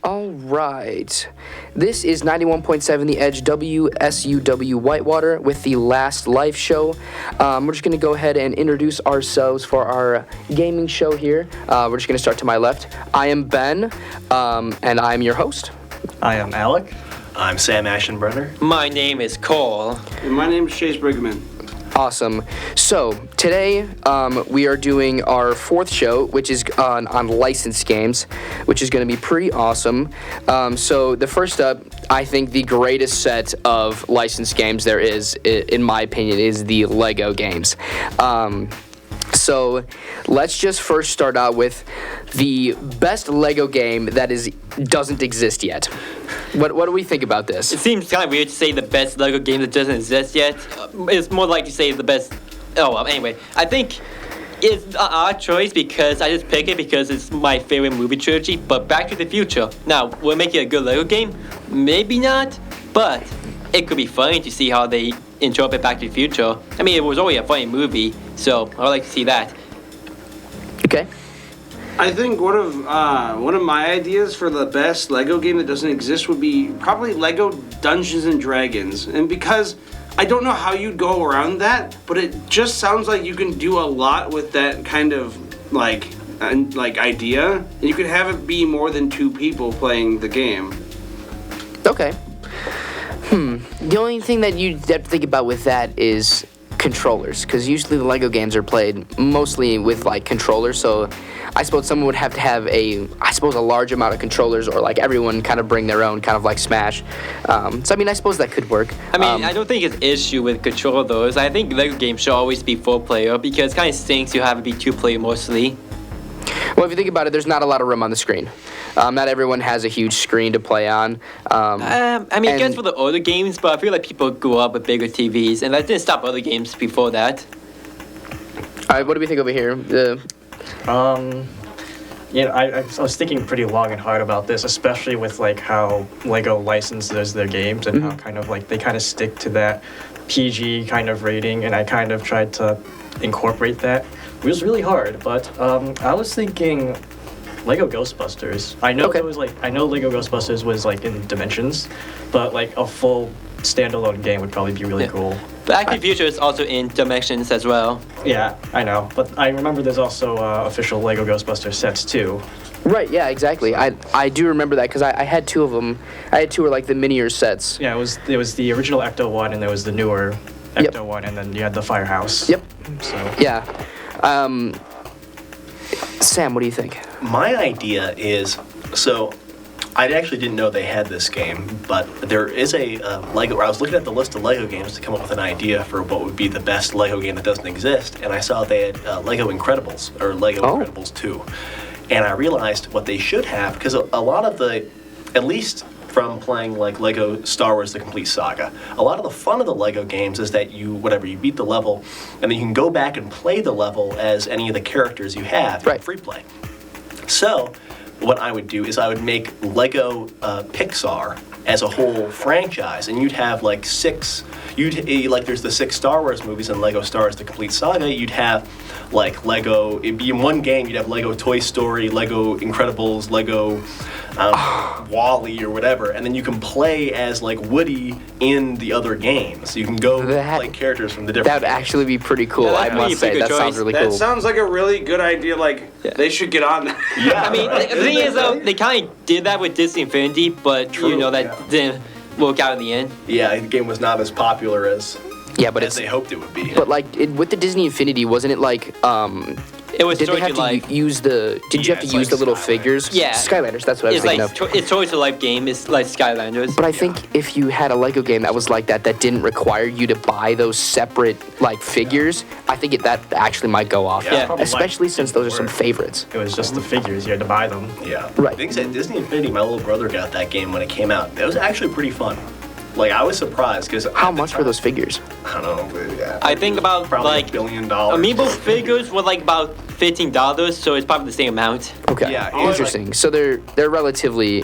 All right. This is 91.7 The Edge WSUW Whitewater with the Last Life show. We're just going to go ahead and introduce ourselves for our gaming show here. We're just going to start to my left. I am Ben, and I'm your host. I am Alec. I'm Sam Ashenbrenner. My name is Cole. And my name is Chase Brigman. Awesome. So today we are doing our fourth show, which is on licensed games, which is going to be pretty awesome. So the first up, I think the greatest set of licensed games there is, in my opinion, is the Lego games. So let's just first start out with the best Lego game that doesn't exist yet. What do we think about this? It seems kind of weird to say the best Lego game that doesn't exist yet. It's more like to say the best. Oh, well, anyway. I think it's an odd choice because I just pick it because it's my favorite movie trilogy, but Back to the Future. Now, will it make it a good Lego game? Maybe not, but it could be funny to see how they interpret Back to the Future. I mean, it was already a funny movie, so I would like to see that. Okay. I think one of my ideas for the best Lego game that doesn't exist would be probably Lego Dungeons and Dragons. And because I don't know how you'd go around that, but it just sounds like you can do a lot with that kind of like idea, and you could have it be more than two people playing the game. Okay. The only thing that you have to think about with that is controllers, because usually the Lego games are played mostly with like controllers, so I suppose someone would have to have a large amount of controllers, or like everyone kind of bring their own, kind of like Smash. So I mean, I suppose that could work. I mean, I don't think it's an issue with controllers. I think Lego games should always be 4-player because it kind of stinks you have to be 2-player mostly. Well, if you think about it, there's not a lot of room on the screen. Not everyone has a huge screen to play on. I mean, I guess for the older games, but I feel like people grew up with bigger TVs, and that didn't stop other games before that. All right, what do we think over here? I was thinking pretty long and hard about this, especially with like how Lego licenses their games and how kind of like they kind of stick to that PG kind of rating, and I kind of tried to incorporate that. It was really hard, but I was thinking Lego Ghostbusters. I know Lego Ghostbusters was like in Dimensions, but like a full standalone game would probably be really cool. Back to the Future is also in Dimensions as well. Yeah, I know, but I remember there's also official Lego Ghostbusters sets too. Right, yeah, exactly. I do remember that because I had two of them. I had two of like the miniature sets. Yeah, it was the original Ecto one, and there was the newer Ecto one, and then you had the Firehouse. Yep. So yeah. Sam, what do you think? My idea is, so I actually didn't know they had this game, but there is a Lego, where I was looking at the list of Lego games to come up with an idea for what would be the best Lego game that doesn't exist, and I saw they had Lego Incredibles, or Lego Incredibles 2. And I realized what they should have, because a lot of the, at least from playing like Lego Star Wars The Complete Saga, a lot of the fun of the Lego games is that you beat the level, and then you can go back and play the level as any of the characters you have in free play. So what I would do is I would make Lego Pixar as a whole franchise, and you'd have like there's the 6 Star Wars movies and Lego Star Wars The Complete Saga. You'd have like Lego, it'd be in one game, you'd have Lego Toy Story, Lego Incredibles, Lego Wall-E or whatever, and then you can play as like Woody in the other games. You can go play characters from the different That would actually be pretty cool, I must say. That sounds really cool. That sounds like a really good idea, they should get on that. Yeah. I mean, the thing is though, they kind of did that with Disney Infinity, but that didn't work out in the end. Yeah, the game was not as popular as they hoped it would be. But like with the Disney Infinity, wasn't it like it was did they have to use the? Did you have to use the little figures? Yeah, Skylanders. That's what I was thinking of. It's Toy to Life game. It's like Skylanders. But I think if you had a Lego game that was like that didn't require you to buy those separate like figures, I think that actually might go off. Yeah. Especially since those are some favorites. it was just the figures, you had to buy them. Yeah. Right. Things at Disney Infinity, my little brother got that game when it came out. It was actually pretty fun. Like, I was surprised because how much were those figures? I don't know. Yeah, I think about probably like $1 billion. Amiibo figures were like about $15, so it's probably the same amount. Okay. Yeah, Interesting. So they're relatively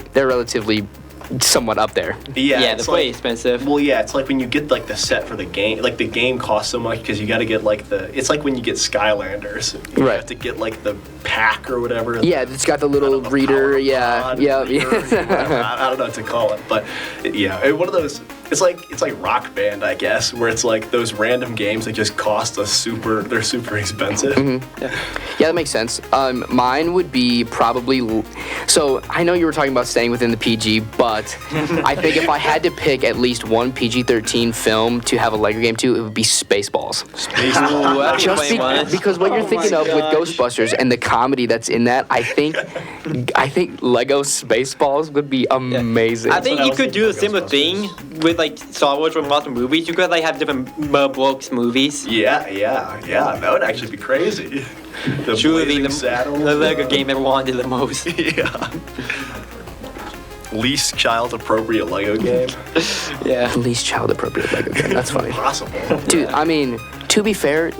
somewhat up there. Yeah, Yeah, it's they're pretty expensive. Well, yeah, it's like when you get like the set for the game. Like the game costs so much because you got to get like the. It's like when you get Skylanders. You Right. have to get like the pack or whatever. Yeah, it's got the little Power reader. Yeah, pod, yeah, reader, whatever. I don't know what to call it, but yeah, one of those. It's like Rock Band, I guess, where it's like those random games that just cost us super. They're super expensive. Mm-hmm. Yeah, that makes sense. Mine would be probably. So I know you were talking about staying within the PG, but I think if I had to pick at least one PG-13 film to have a Lego game to, it would be Spaceballs. Ooh, I'd be Just playing one. because what you're thinking of with Ghostbusters and the comedy that's in that, I think Lego Spaceballs would be amazing. I think what I you was could do a thinking similar of thing with like Star Wars or lots of movies. You could like have different Mel Brooks movies. Yeah. That would actually be crazy. The Truly blazing the saddles. Lego game everyone wanted the most. Yeah. Least child appropriate Lego game. Yeah. Least child appropriate Lego game. That's funny. Possible. Dude, I mean, to be fair,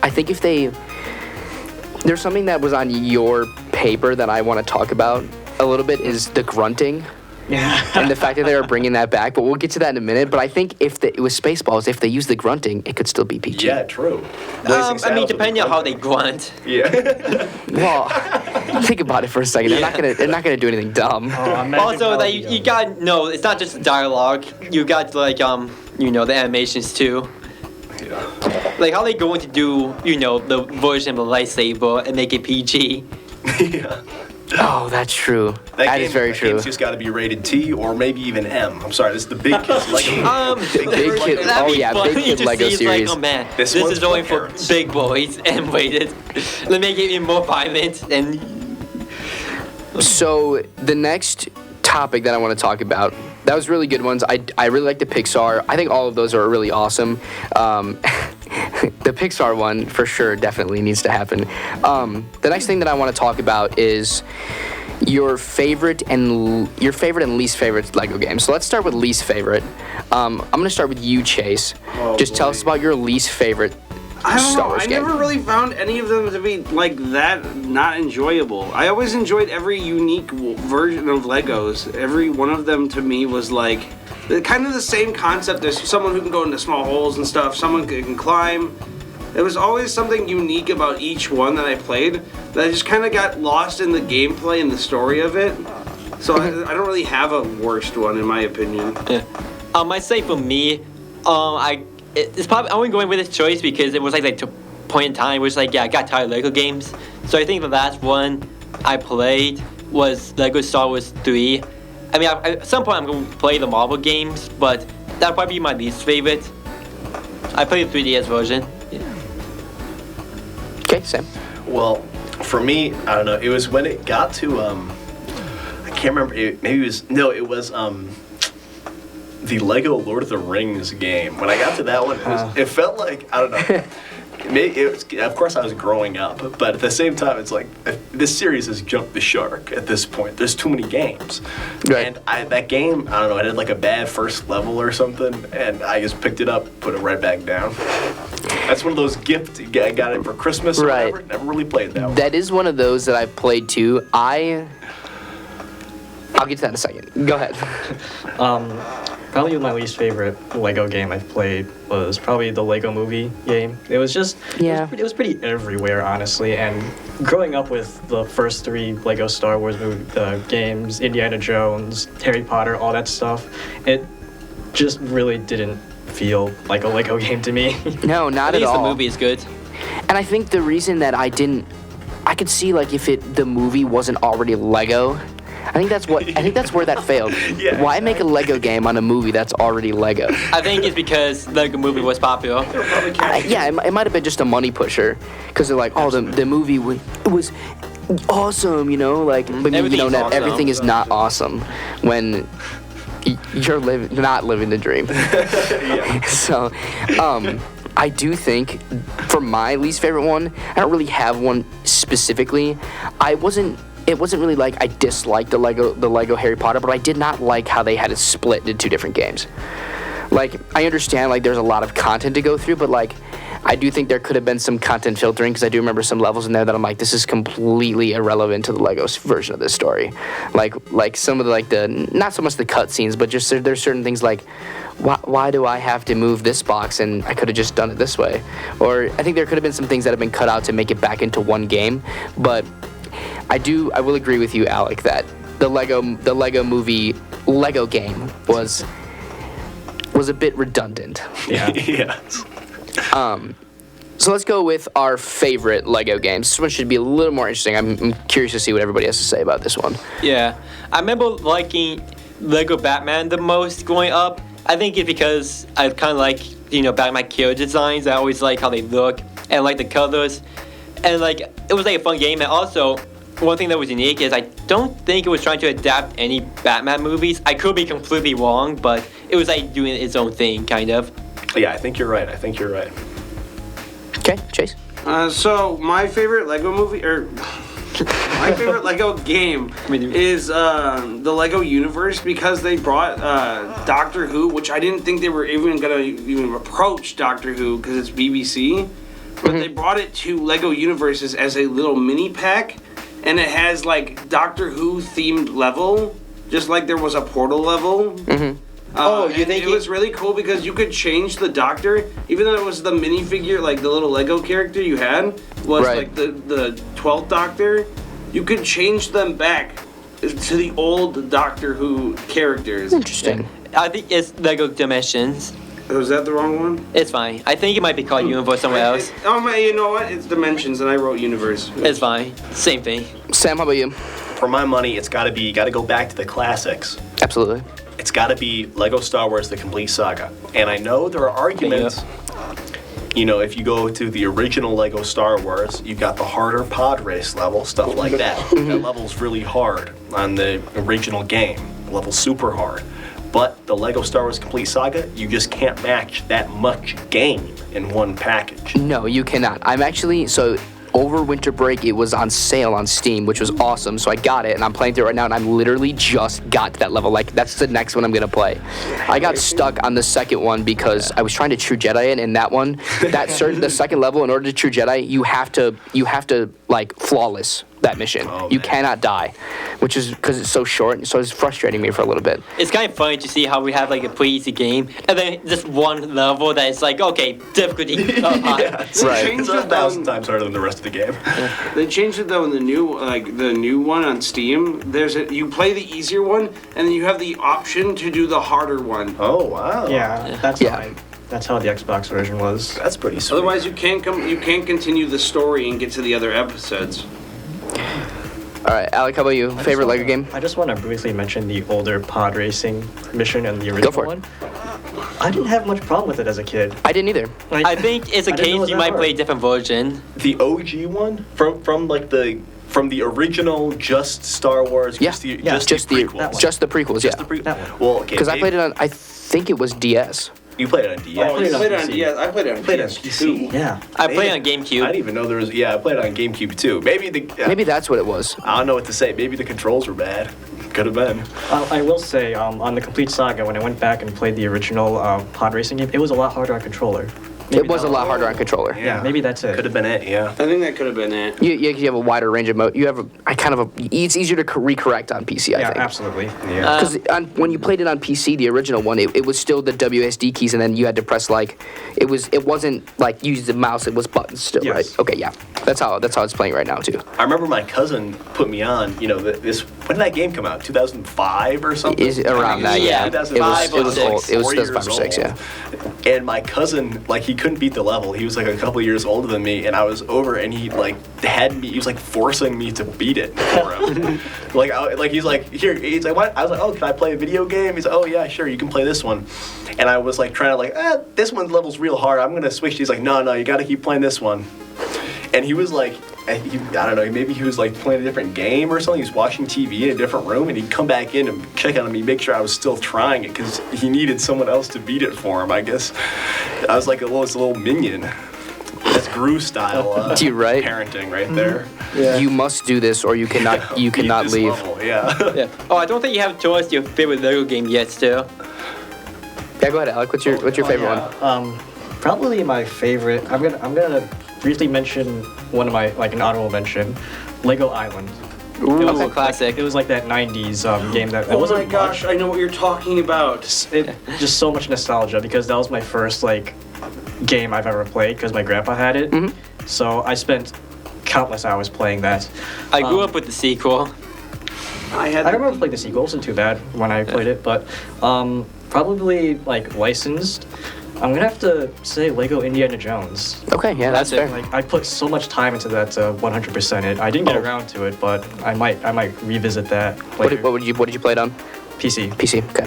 I think if there's something that was on your paper that I want to talk about a little bit is the grunting. Yeah. And the fact that they are bringing that back, but we'll get to that in a minute. But I think if it was Spaceballs, if they use the grunting, it could still be PG. Yeah, true. I mean, depending on how they grunt. Yeah. Well, think about it for a second. They're not gonna do anything dumb. Also, like you got no, it's not just dialogue. You got like the animations too. Yeah. Like how they going to do the version of a lightsaber and make it PG. Yeah. Oh, that's true. That is very true. Game's just got to be rated T or maybe even M. I'm sorry, this is the big kids Lego. Big kid. That'd Oh be yeah, funny big kid to Lego see, it's series. Like, oh man, This this one's is only for for parents. big boys and rated. Let me make it even more violent and. So the next topic that I want to talk about, that was really good ones. I really like the Pixar. I think all of those are really awesome. The Pixar one for sure definitely needs to happen. The next thing that I want to talk about is your favorite and least favorite Lego games. So let's start with least favorite. I'm gonna start with you, Chase. Just tell us about your least favorite I don't Star know. Wars I game. never really found any of them to be like that not enjoyable. I always enjoyed every unique version of Legos. Every one of them to me was like kind of the same concept as someone who can go into small holes and stuff, someone who can climb. There was always something unique about each one that I played that I just kind of got lost in the gameplay and the story of it. So I don't really have a worst one in my opinion. Yeah. I'd say for me, it's probably I'm only going with this choice because it was like to point in time where it's like I got tired of Lego games. So I think the last one I played was Lego Star Wars 3. I mean, at some point I'm going to play the Marvel games, but that'd probably be my least favorite. I played the 3DS version. Okay, Sam. Well, for me, I don't know. It was when it got to I can't remember. It was the Lego Lord of the Rings game. When I got to that one, it felt like I don't know. Of course, I was growing up, but at the same time, it's like this series has jumped the shark at this point. There's too many games, Right. and that game, I don't know, I did like a bad first level or something, and I just picked it up, put it right back down. That's one of those gifts. I got it for Christmas or Right. whatever. Never really played that one. That is one of those that I've played too. I'll get to that in a second. Go ahead. Probably my least favorite Lego game I've played was probably the Lego Movie game. It was just it was pretty everywhere, honestly. And growing up with the first 3 Lego Star Wars games, Indiana Jones, Harry Potter, all that stuff, it just really didn't feel like a Lego game to me. No, not At at least all. the movie is good. And I think the reason that I could see like if the movie wasn't already Lego. I think that's where that failed. Yeah, Why make a Lego game on a movie that's already Lego? I think it's because Lego Movie was popular. It might have been just a money pusher, because they're like, oh, the movie was awesome, like, but Everything's not awesome. everything is not awesome when you're not living the dream. So, I do think for my least favorite one, I don't really have one specifically. It wasn't really like I disliked the Lego Harry Potter, but I did not like how they had it split into 2 different games. Like, I understand like there's a lot of content to go through, but like I do think there could have been some content filtering because I do remember some levels in there that I'm like, this is completely irrelevant to the Legos version of this story. Like some of the not so much the cutscenes, but just there's certain things like, why do I have to move this box and I could have just done it this way? Or I think there could have been some things that have been cut out to make it back into one game. But I will agree with you, Alec, that the Lego movie Lego game was a bit redundant. Yeah. Yes. So let's go with our favorite Lego games. This one should be a little more interesting. I'm curious to see what everybody has to say about this one. Yeah, I remember liking Lego Batman the most growing up. I think it's because I kind of like, Batman character designs. I always like how they look and like the colors. And like, it was like a fun game. And also, one thing that was unique is I don't think it was trying to adapt any Batman movies. I could be completely wrong, but it was like doing its own thing, kind of. Yeah, I think you're right. Okay, Chase? So my favorite Lego movie, my favorite Lego game is the Lego Universe, because they brought Doctor Who, which I didn't think they were even gonna even approach Doctor Who because it's BBC, but they brought it to Lego Universes as a little mini pack, and it has like Doctor Who themed level, just like there was a Portal level. You think it was really cool because you could change the Doctor, even though it was the minifigure, like the little Lego character you had was like the 12th Doctor. You could change them back to the old Doctor Who characters. Interesting. I think it's Lego Dimensions. Was that the wrong one? It's fine. I think it might be called Universe somewhere else. Oh man, you know what? It's Dimensions, and I wrote Universe. It's fine. Same thing. Sam, how about you? For my money, it's got to go back to the classics. Absolutely. It's got to be Lego Star Wars: The Complete Saga. And I know there are arguments. If you go to the original Lego Star Wars, you've got the harder pod race level, stuff like that. That level's really hard on the original game. The level's super hard. But the Lego Star Wars Complete Saga, you just can't match that much game in one package. No, you cannot. Over winter break, it was on sale on Steam, which was awesome. So I got it, and I'm playing through it right now, and I'm literally just got to that level. Like, that's the next one I'm gonna play. I got stuck on the second one because I was trying to True Jedi it, and the second level, in order to True Jedi, you have to like flawless that mission. You cannot die, which is because it's so short. So it's frustrating me for a little bit. It's kind of funny to see how we have like a pretty easy game, and then just one level that is like, okay, difficulty. It's Right. It's 1,000 times harder than the rest of the game. They changed it though in the new one on Steam. You play the easier one, and then you have the option to do the harder one. Oh wow. Yeah, that's how the Xbox version was. That's pretty sweet. Otherwise, you can't continue the story and get to the other episodes. All right, Alec, how about you? Favorite Lego game? I just want to briefly mention the older pod racing mission and the original Go for it. one. I didn't have much problem with it as a kid. I didn't either. I think it's a I didn't know it case was you that might hard. play a different version. The OG one from the original just Star Wars. Yeah, just the prequels. Just the prequels. Just Yeah. the prequels. That one. Well, okay. Because I played it on, I think it was DS. You played it on DS. I played on it on PC. DS. I played it on PS2. Yeah. I played on I GameCube. didn't even know there was. Yeah, I played it on GameCube too. Maybe Maybe that's what it was. I don't know what to say. Maybe the controls were bad. Could have been. I will say, on the Complete Saga, when I went back and played the original pod racing game, it was a lot harder on controller. It was a lot harder on controller. Yeah, maybe that's it. Could have been it. Yeah. I think that could have been it. You have a wider range of mode. You have it's easier to recorrect on PC, I Yeah, think. absolutely. Yeah. Because when you played it on PC, the original one, it was still the WSD keys, and then you had to press it wasn't like use the mouse, it was buttons still, Yes. right? Okay, yeah. That's how it's playing right now too. I remember my cousin put me on. This. When did that game come out? 2005 or something. Is around that? Yeah. Yeah. 2005. It was old. It was 4 2005 or years 6. old. Yeah. And my cousin, he couldn't beat the level. He was like a couple years older than me, and I was over, and he he was forcing me to beat it for him. He's like, here, he's like, what? I was like, oh, can I play a video game? He's like, oh yeah, sure, you can play this one. And I was trying to this one level's real hard. I'm gonna switch. He's like, no, you got to keep playing this one. And he was I don't know, maybe he was playing a different game or something. He was watching TV in a different room, and he'd come back in and check on me, make sure I was still trying it, because he needed someone else to beat it for him, I guess. I was like a little minion. That's Gru style Right? parenting right there. Yeah. You must do this, or you cannot Beat this leave. level, yeah. Yeah. Oh, I don't think you have choice your favorite Lego game yet still. Yeah, go ahead, Alec. What's your favorite one? Probably my favorite. I'm gonna briefly mention one of my an honorable mention, Lego Island. Ooh, classic. It was like that '90s game that. Oh wasn't my gosh, I know what you're talking about. It just so much nostalgia because that was my first game I've ever played because my grandpa had it. So I spent countless hours playing that. I grew up with the sequel. I remember playing the sequel. It wasn't too bad when I played it, but probably licensed. I'm gonna have to say Lego Indiana Jones. Okay, yeah, that's fair. I put so much time into that 100% it. I didn't get around to it, but I might revisit that later. What did you play it on? PC. PC. Okay.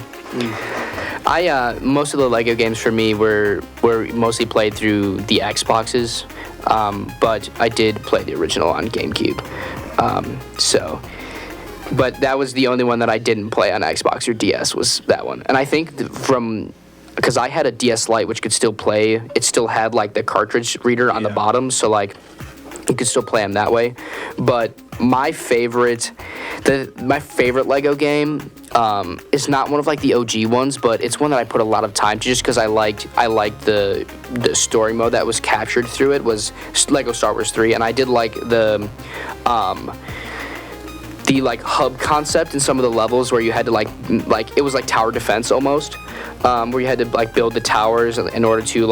I most of the Lego games for me were mostly played through the Xboxes, but I did play the original on GameCube. But that was the only one that I didn't play on Xbox or DS was that one. And I think because I had a DS Lite which could still play, it still had the cartridge reader on the bottom, so you could still play them that way. But my favorite Lego game is not one of the OG ones, but it's one that I put a lot of time to just because I liked the story mode that was captured through it was Lego Star Wars 3, and I did like the hub concept in some of the levels where you had to it was like tower defense almost, where you had to build the towers in order to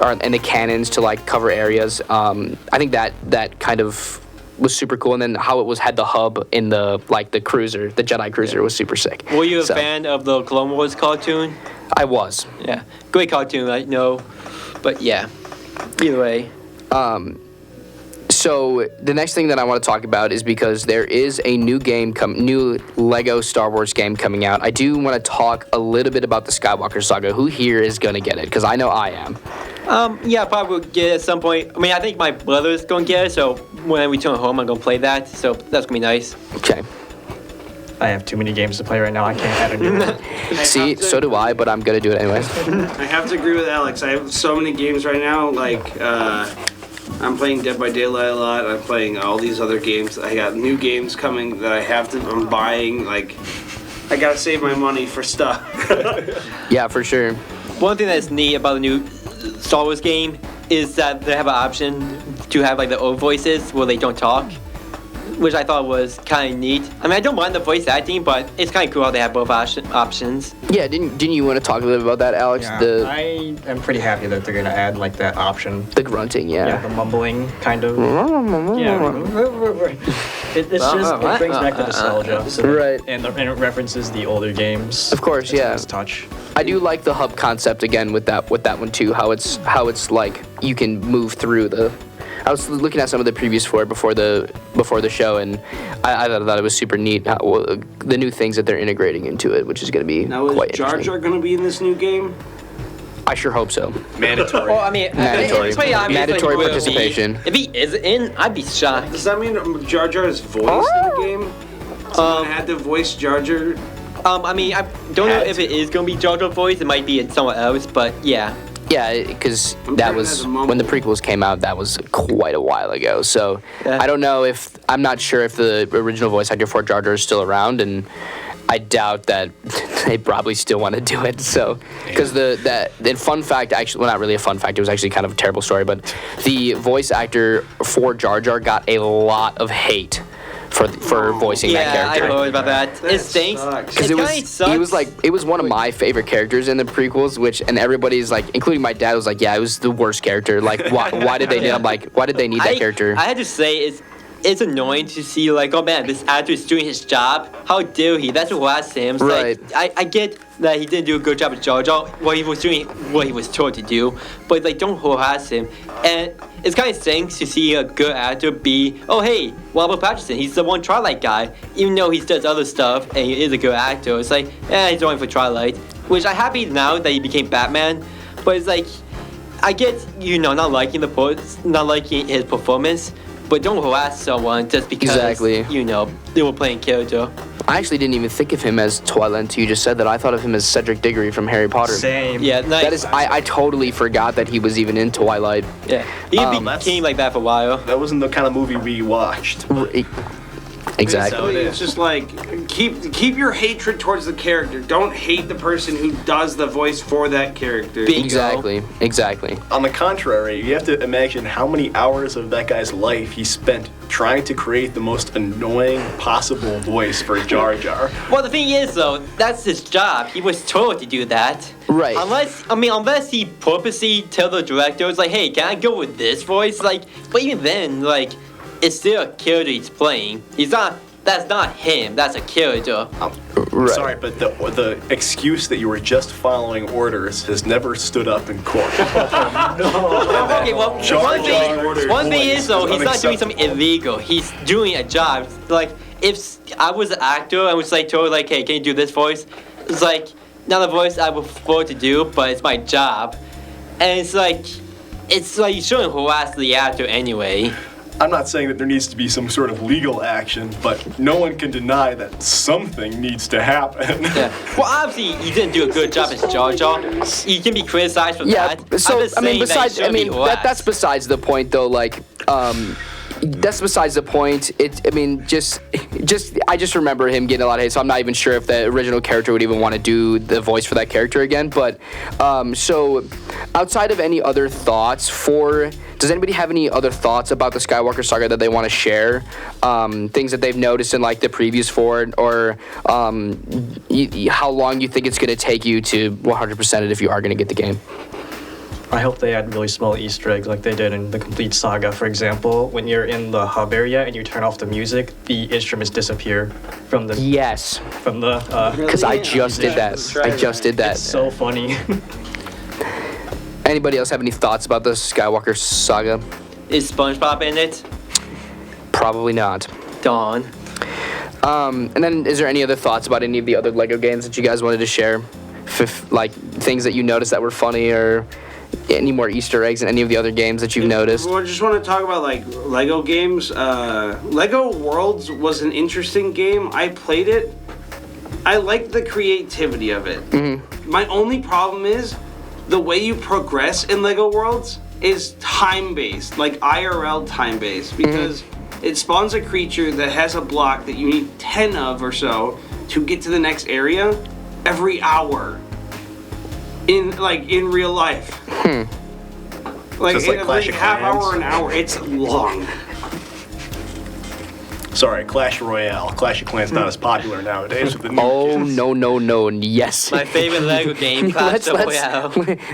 and the cannons to cover areas. I think that kind of was super cool, and then how it had the hub in the cruiser, the Jedi cruiser was super sick. Were you a fan of the Clone Wars cartoon? I was. Yeah, great cartoon. I know, but yeah. Either way. So the next thing that I want to talk about is because there is a new Lego Star Wars game coming out. I do want to talk a little bit about the Skywalker Saga. Who here is going to get it? Because I know I am. Yeah, probably will get it at some point. I mean, I think my brother's going to get it, so when I return home, I'm going to play that. So that's going to be nice. Okay. I have too many games to play right now. I can't add a new one. See, so do I, but I'm going to do it anyways. I have to agree with Alex. I have so many games right now, I'm playing Dead by Daylight a lot. I'm playing all these other games. I got new games coming that I'm buying. I gotta save my money for stuff. Yeah, for sure. One thing that's neat about the new Star Wars game is that they have an option to have the old voices where they don't talk, which I thought was kind of neat. I mean, I don't mind the voice acting, but it's kind of cool how they have both options. Yeah, didn't you want to talk a little bit about that, Alex? Yeah, I am pretty happy that they're gonna add that option. The grunting, yeah. Yeah, the mumbling kind of. Yeah. It brings back the nostalgia. Right. And it references the older games. Of course, yeah. Nice touch. I do like the hub concept again with that one too. How it's you can move through the. I was looking at some of the previews for it before the show, and I thought it was super neat. The new things that they're integrating into it, which is going to be quite interesting. Now, is Jar Jar going to be in this new game? I sure hope so. Mandatory. Well, I mean, Mandatory. it's pretty obvious Mandatory he will participation. be. If he is in, I'd be shocked. Does that mean Jar Jar is voiced in the game? Someone had to voice Jar Jar? I mean, I don't know if it is going to be Jar Jar voice. It might be someone else, but yeah. Yeah, because that was when the prequels came out. That was quite a while ago. So Yeah. I don't know I'm not sure if the original voice actor for Jar Jar is still around, and I doubt that they probably still want to do it. So because the fun fact, actually, well, not really a fun fact. It was actually kind of a terrible story, but the voice actor for Jar Jar got a lot of hate for voicing that Yeah, I character. heard about that. That It stinks. sucks. Because it was one of my favorite characters in the prequels, and everybody's including my dad was yeah, it was the worst character. Why did they need? I'm why did they need that character? I had to say it's annoying to see oh man, this actor is doing his job. How dare he? That's what I say. Right. I get that he didn't do a good job at Jar Jar while he was doing what he was told to do, but don't harass him. And it's kind of stinks to see a good actor be, oh hey, Robert Pattinson, he's the one Twilight guy, even though he does other stuff and he is a good actor. It's he's only for Twilight, which I'm happy now that he became Batman, but it's I get not liking his performance, but don't harass someone just because Exactly. They were playing character. I actually didn't even think of him as Twilight until you just said that. I thought of him as Cedric Diggory from Harry Potter. Same. Yeah, nice. That is, I totally forgot that he was even in Twilight. Yeah, he became like that for a while. That wasn't the kind of movie we watched. Exactly. it It's is. just like keep your hatred towards the character. Don't hate the person who does the voice for that character. Bingo. Exactly. On the contrary, you have to imagine how many hours of that guy's life he spent trying to create the most annoying possible voice for Jar Jar. Well, the thing is, though, that's his job. He was told to do that. Right. Unless he purposely tell the directors, like, hey, can I go with this voice? Like, but even then, like, it's still a character he's playing. That's not him. That's a character. Right. Sorry, but the excuse that you were just following orders has never stood up in court. Okay, well, one thing is, though, he's not doing something illegal. He's doing a job. Like, if I was an actor, I was like told, like, hey, can you do this voice? It's like, not a voice I would prefer to do, but it's my job. And it's like you shouldn't harass the actor anyway. I'm not saying that there needs to be some sort of legal action, but no one can deny that something needs to happen. Yeah. Well, obviously, he didn't do a good job as Jar Jar. He can be criticized for Yeah. that. So I'm just I mean, saying that he besides, shouldn't be harassed. that's besides the point, though. Like, that's besides the point. I just remember him getting a lot of hate, so I'm not even sure if the original character would even want to do the voice for that character again. But so outside of any other thoughts does anybody have any other thoughts about the Skywalker Saga that they want to share? Things that they've noticed in like the previews for it, or how long you think it's going to take you to 100% it if you are going to get the game? I hope they add really small Easter eggs like they did in the complete saga. For example, when you're in the hub area and you turn off the music, the instruments disappear from the Yes, because I just did that. I just did that. It's so funny. Anybody else have any thoughts about the Skywalker Saga? Is SpongeBob in it? Probably not. Dawn. And then, is there any other thoughts about any of the other Lego games that you guys wanted to share? Like things that you noticed that were funny, or any more Easter eggs in any of the other games that you've noticed? Well, I just want to talk about like Lego games. Lego Worlds was an interesting game. I played it. I liked the creativity of it. Mm-hmm. My only problem is the way you progress in Lego Worlds is time-based, like IRL time-based, because it spawns a creature that has a block that you need 10 of or so to get to the next area every hour in real life. Like, Just like every Clash of half Clans? hour, an hour, it's long. Sorry, Clash Royale. Clash of Clans not as popular nowadays with the new Oh kids. no! Yes. My favorite Lego game, Clash Royale.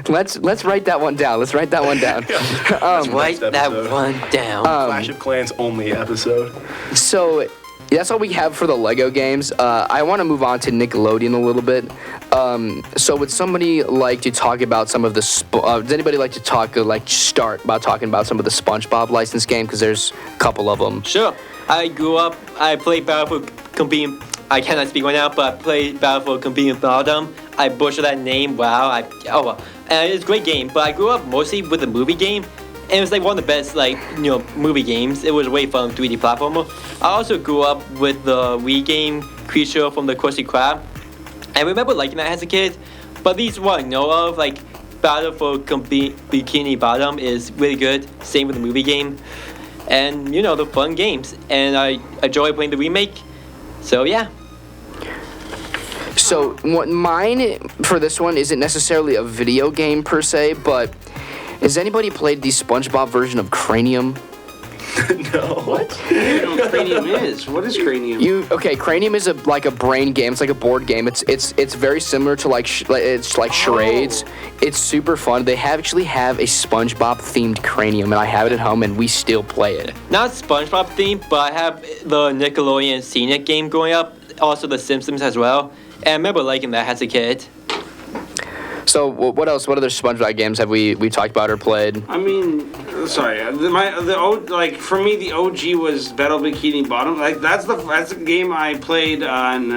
Let's write that one down. Let's write that one down. Write that episode. one down. Clash of Clans only episode. So that's all we have for the Lego games. I want to move on to Nickelodeon a little bit. So would somebody like to talk about some of the? Does anybody like to start about talking about some of the SpongeBob licensed game? Because there's a couple of them. Sure. I grew up, I played Battlefront Competing, I cannot speak right now, but I played Battlefront Competing Bottom. I butchered that name, wow. And it's a great game, but I grew up mostly with the movie game, and it was like one of the best, movie games. It was a way fun 3D platformer. I also grew up with the Wii game, Creature from the Krusty Krab. I remember liking that as a kid, but these what I know of, like Battle for Bikini Bottom is really good, same with the movie game. And, the fun games. And I enjoy playing the remake. So, yeah. So mine for this one isn't necessarily a video game per se, but has anybody played the SpongeBob version of Cranium? No. What? I don't know what Cranium is. What is Cranium? Cranium is a brain game. It's like a board game. It's very similar to it's like charades. It's super fun. They actually have a SpongeBob themed Cranium, and I have it at home, and we still play it. Not SpongeBob themed, but I have the Nickelodeon Scenic game growing up. Also the Simpsons as well. And I remember liking that as a kid. So what else? What other SpongeBob games have we talked about or played? I mean, sorry, for me the OG was Battle Bikini Bottom. Like that's the game I played on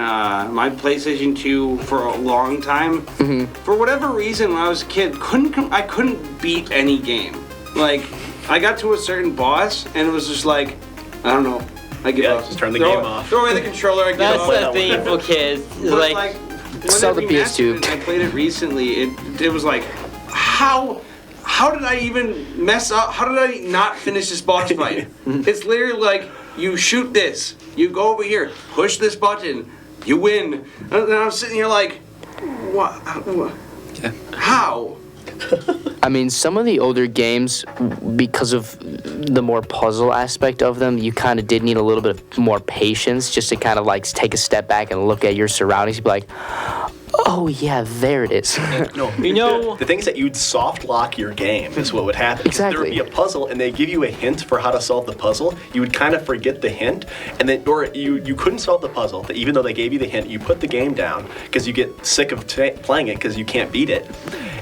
my PlayStation 2 for a long time. Mm-hmm. For whatever reason, when I was a kid, I couldn't beat any game. Like I got to a certain boss, and it was just like, I don't know. I give up. Just turn the game off. Throw away the controller. I give That's up. the thing for kids. But when Sell they the PS2. remastered it and I played it recently. It was like, how did I even mess up? How did I not finish this boss fight? It's literally like you shoot this, you go over here, push this button, you win. And I'm sitting here like, what? How? I mean, some of the older games, because of the more puzzle aspect of them, you kind of did need a little bit more patience just to kind of like take a step back and look at your surroundings and be like, oh yeah, there it is. No, You know- the thing is that you'd soft lock your game is what would happen. 'Cause there would be a puzzle and they give you a hint for how to solve the puzzle. You would kind of forget the hint, and then or you couldn't solve the puzzle. Even though they gave you the hint, you put the game down because you get sick of playing it because you can't beat it.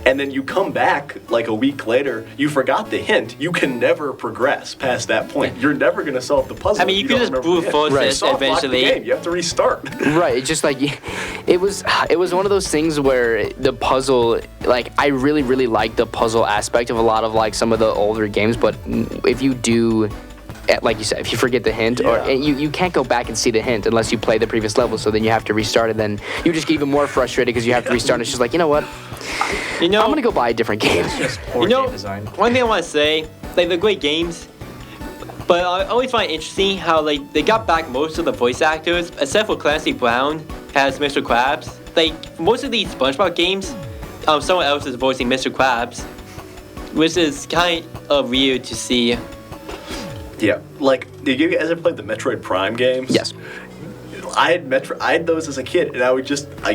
And then you come back like a week later, you forgot the hint. You can never progress past that point. You're never going to solve the puzzle. I mean, you if could don't just remember the brute hint. force Right. it Soft lock the eventually. game. You have to restart. Right, it's just like it was one of those things where the puzzle, like I really like the puzzle aspect of a lot of like some of the older games, but if you do, like you said, if you forget the hint, or Yeah. you can't go back and see the hint unless you play the previous level, so then you have to restart it, then you just get even more frustrated because you have to restart, and it's just like, you know what, You know, I'm gonna go buy a different game. Just poor You know, game design. one thing I want to say, like they're great games, but I always find it interesting how like they got back most of the voice actors, except for Clancy Brown as Mr. Krabs. Like most of these SpongeBob games, someone else is voicing Mr. Krabs, which is kind of weird to see. Yeah, like did you guys ever played the Metroid Prime games? Yes. I had those as a kid, and I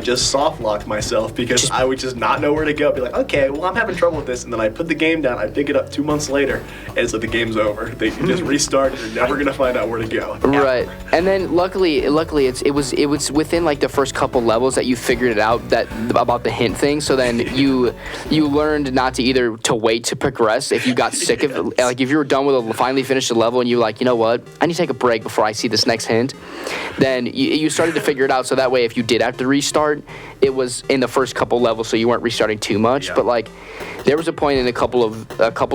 just soft locked myself because I would just not know where to go. Be like, okay, well I'm having trouble with this, and then I put the game down. I pick it up 2 months later, and it's like the game's over. They can just restart. You're never gonna find out where to go. Right, and then luckily it was within like the first couple levels that you figured it out about the hint thing. So then you learned not to either to wait to progress if you got sick of it. Like if you were done with finally finished the level and you like, you know what, I need to take a break before I see this next hint. Then you started to figure it out. So that way, if you did have to restart, it was in the first couple levels, so you weren't restarting too much. Yeah. But like, there was a point in a couple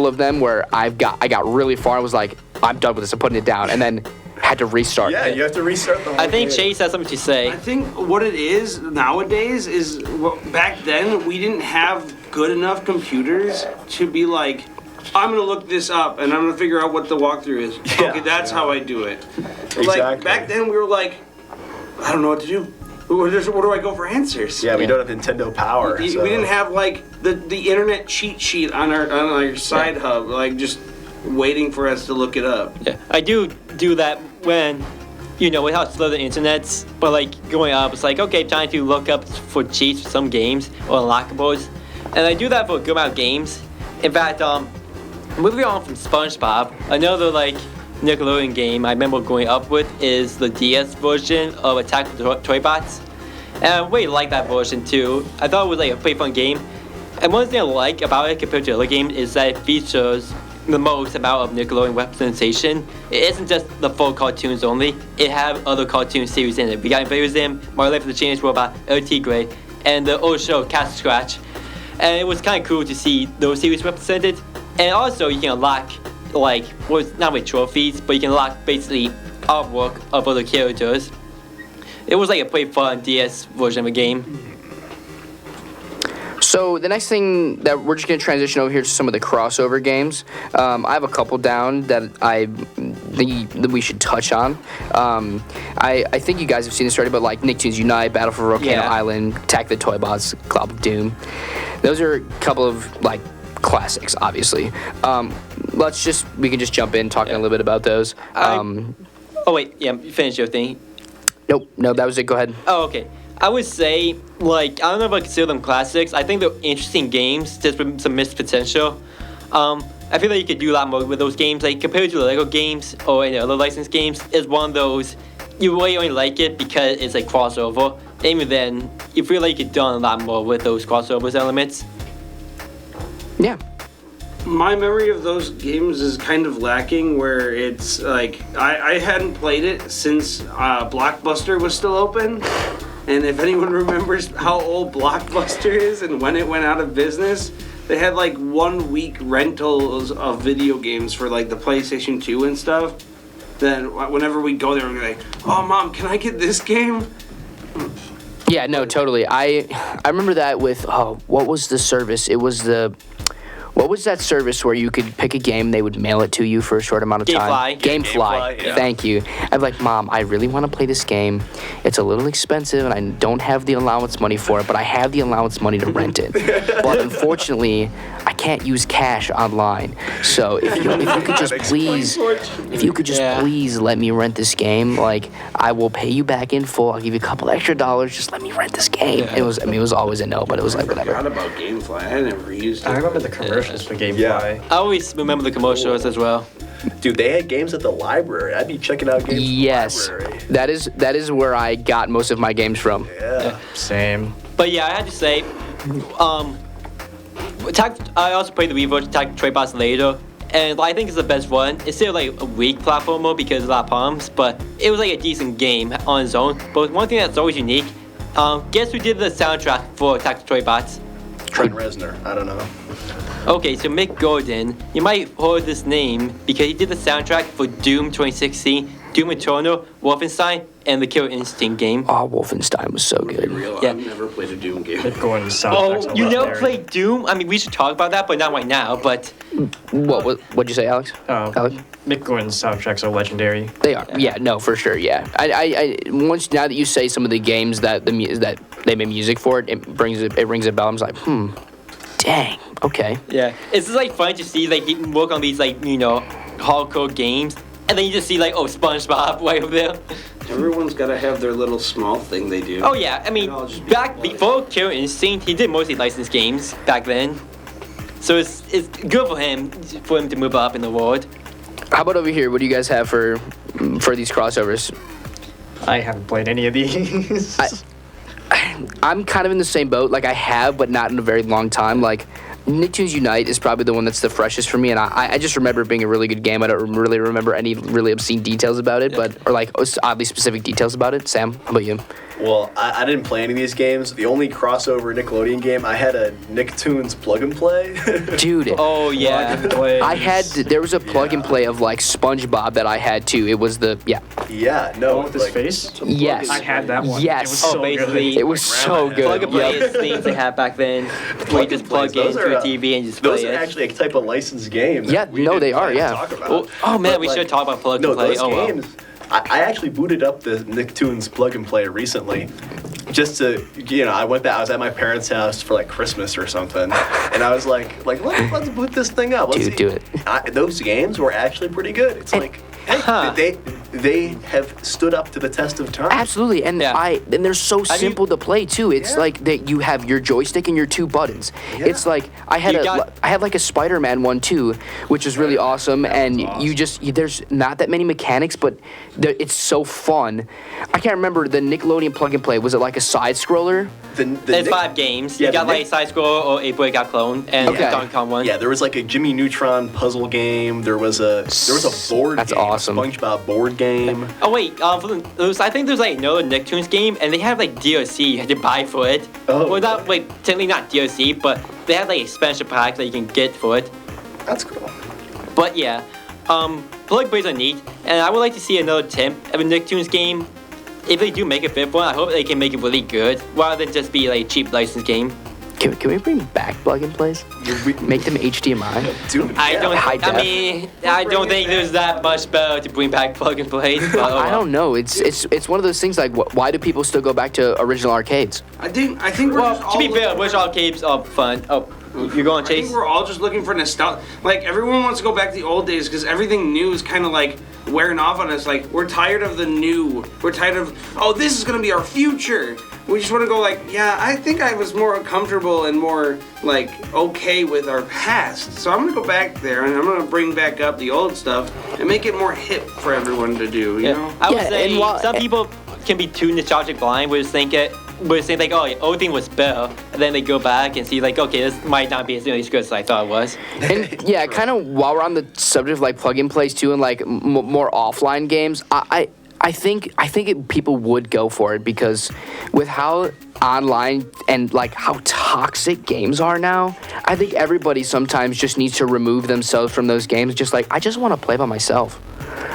of them where I got really far. I was like, I'm done with this. I'm putting it down, and then had to restart. Yeah, you have to restart the whole I think game. Chase has something to say. I think what it is nowadays is back then we didn't have good enough computers to be like, I'm gonna look this up and I'm gonna figure out what the walkthrough is. Yeah. Okay, that's how I do it. Like Exactly. back then we were like, I don't know what to do. Where do I go for answers? Yeah, we don't have Nintendo Power. We so- didn't have like the internet cheat sheet on our side hub, like just waiting for us to look it up. Yeah, I do that when, you know, with how slow the internet's, but like going up, it's like, okay, trying to look up for cheats for some games or unlockables. And I do that for a good amount of games. In fact, moving on from SpongeBob, another like Nickelodeon game I remember growing up with is the DS version of Attack of the Toybots. And I really like that version too. I thought it was like a pretty fun game. And one thing I like about it compared to other games is that it features the most amount of Nickelodeon representation. It isn't just the full cartoons only. It have other cartoon series in it. We got Invaders Zim, My Life as a Teenage Robot, El Tigre, and the old show Cat Scratch. And it was kind of cool to see those series represented. And also you can unlock like, well, not with trophies, but you can unlock basically artwork of other characters. It was like a pretty fun DS version of a game. So the next thing that we're just going to transition over here to some of the crossover games. I have a couple down that I think that we should touch on. I think you guys have seen this already, but like Nicktoons Unite, Battle for Volcano Yeah. Island, Attack the Toybots, Cloud of Doom. Those are a couple of like classics, obviously. We can just jump in talking a little bit about those. Oh wait, yeah, finish your thing. Nope, no, that was it. Go ahead. Oh, okay. I would say, like, I don't know if I consider them classics. I think they're interesting games, just with some missed potential. I feel like you could do a lot more with those games. Like, compared to the Lego games or any other licensed games, it's one of those, you really only like it because it's a crossover. And even then, you feel like you could do a lot more with those crossovers elements. Yeah. My memory of those games is kind of lacking, where it's like I hadn't played it since Blockbuster was still open. And if anyone remembers how old Blockbuster is and when it went out of business, they had like 1 week rentals of video games for like the PlayStation 2 and stuff. Then whenever we go there, we'd be like, "Oh, Mom, can I get this game?" Yeah, no, totally. I remember that with what was the service? It was What was that service where you could pick a game, they would mail it to you for a short amount of time? Gamefly, yeah. Thank you. I'm like, Mom, I really want to play this game. It's a little expensive, and I don't have the allowance money for it, but I have the allowance money to rent it. But unfortunately, I can't use cash online. So if you could just please let me rent this game, like I will pay you back in full. I'll give you a couple extra dollars. Just let me rent this game. Yeah. It was always a no, but it was like whatever. I forgot about GameFly. I never used it. I remember the commercials for Gamefly. Yeah. I always remember the commercials as well. Dude, they had games at the library. I'd be checking out games Yes, at the library. that is where I got most of my games from. Yeah. Same. But yeah, I had to say, I also played the Wii version, Toybots later, and I think it's the best one. It's still like a weak platformer because of a lot of problems, but it was like a decent game on its own. But one thing that's always unique, guess who did the soundtrack for Attack the Toybots? Trent Reznor. I don't know. Okay, so Mick Gordon, you might have heard this name because he did the soundtrack for Doom 2016, Doom Eternal, Wolfenstein, and the Killer Instinct game. Oh, Wolfenstein was so good. Real, Yeah. I've never played a Doom game. Mick Gordon's soundtracks Oh, are you never legendary. played Doom? I mean, we should talk about that, but not right now. But What'd you say, Alex? Oh, Mick Gordon's soundtracks are legendary. They are. Yeah, no, for sure. Yeah. I once now that you say some of the games that that they made music for, it rings a bell. I'm just like, dang. Okay. yeah, it's just like fun to see like he work on these like hardcore games, and then you just see like SpongeBob right over there. Everyone's got to have their little small thing they do. Oh yeah, I mean I'll just be back quiet. before Killer Instinct, he did mostly licensed games back then. So it's good for him to move up in the world. How about over here? What do you guys have for these crossovers? I haven't played any of these. I'm kind of in the same boat. Like I have, but not in a very long time. Like Nicktoons Unite is probably the one that's the freshest for me, and I just remember it being a really good game. I don't really remember any really obscene details about it, or like oddly specific details about it. Sam, how about you? Well, I didn't play any of these games. The only crossover Nickelodeon game, I had a Nicktoons plug and play. Dude. Oh yeah. There was a plug and play of like SpongeBob that I had too. It was Yeah, no. With his face? Yes. I had that one. Yes. It was so basically, good. It was so good. Plug and play Yep. is things they had back then. Where you just plug it into a TV and just play Those it. are actually a type of licensed game. Yeah, that we no, didn't they are, plan to yeah. talk about. Oh man, But, we like, should talk about plug No, and play. those Oh well. games. I actually booted up the Nicktoons plug and play recently, just to I was at my parents' house for like Christmas or something, and I was like let's boot this thing up. Let's Dude, see. do it. Those games were actually pretty good. It's like, hey, they have stood up to the test of time. Absolutely, and Yeah. and they're so simple to play too. It's Yeah. like that you have your joystick and your two buttons. Yeah. It's like I had You I had like a Spider-Man one too, which is really awesome. And there's not that many mechanics, but it's so fun. I can't remember the Nickelodeon plug and play. Was it like a side scroller? There's 5 games. Yeah, You got the like side scroll or a breakout clone and Okay. Donkey Kong one. Yeah, there was like a Jimmy Neutron puzzle game. There was a board That's game, awesome. a SpongeBob board game. Oh wait, I think there's like another Nicktoons game, and they have like DLC you had to buy for it. Oh. Well, technically not DLC, but they have like expansion packs that you can get for it. That's cool. But yeah, plug plays are neat, and I would like to see another attempt of a Nicktoons game. If they do make a 5th one, I hope they can make it really good, rather than just be like a cheap licensed game. Can we bring back plug and plays? Make them HDMI. Dude, I yeah. don't. high def. I mean, I don't think there's that much better to bring back plug and plays. But, oh I well. don't know. It's one of those things like why do people still go back to original arcades? I think we're Well, just all to be fair, looking which for- arcades are fun. Oh, you're going, I Chase? think we're all just looking for nostalgia. Like everyone wants to go back to the old days because everything new is kind of like wearing off on us. Like we're tired of the new. We're tired of this is gonna be our future. We just want to go like, yeah, I think I was more comfortable and more like okay with our past. So I'm gonna go back there and I'm gonna bring back up the old stuff and make it more hip for everyone to do. You know? I would Yeah, say and while- some people can be too nostalgic blind. We're saying like, oh, everything was better, and then they go back and see like, okay, this might not be as good as I thought it was. And yeah, kind of while we're on the subject of like plug and plays too, and like more offline games, I think people would go for it because with how online and like how toxic games are now, I think everybody sometimes just needs to remove themselves from those games. Just like I just want to play by myself.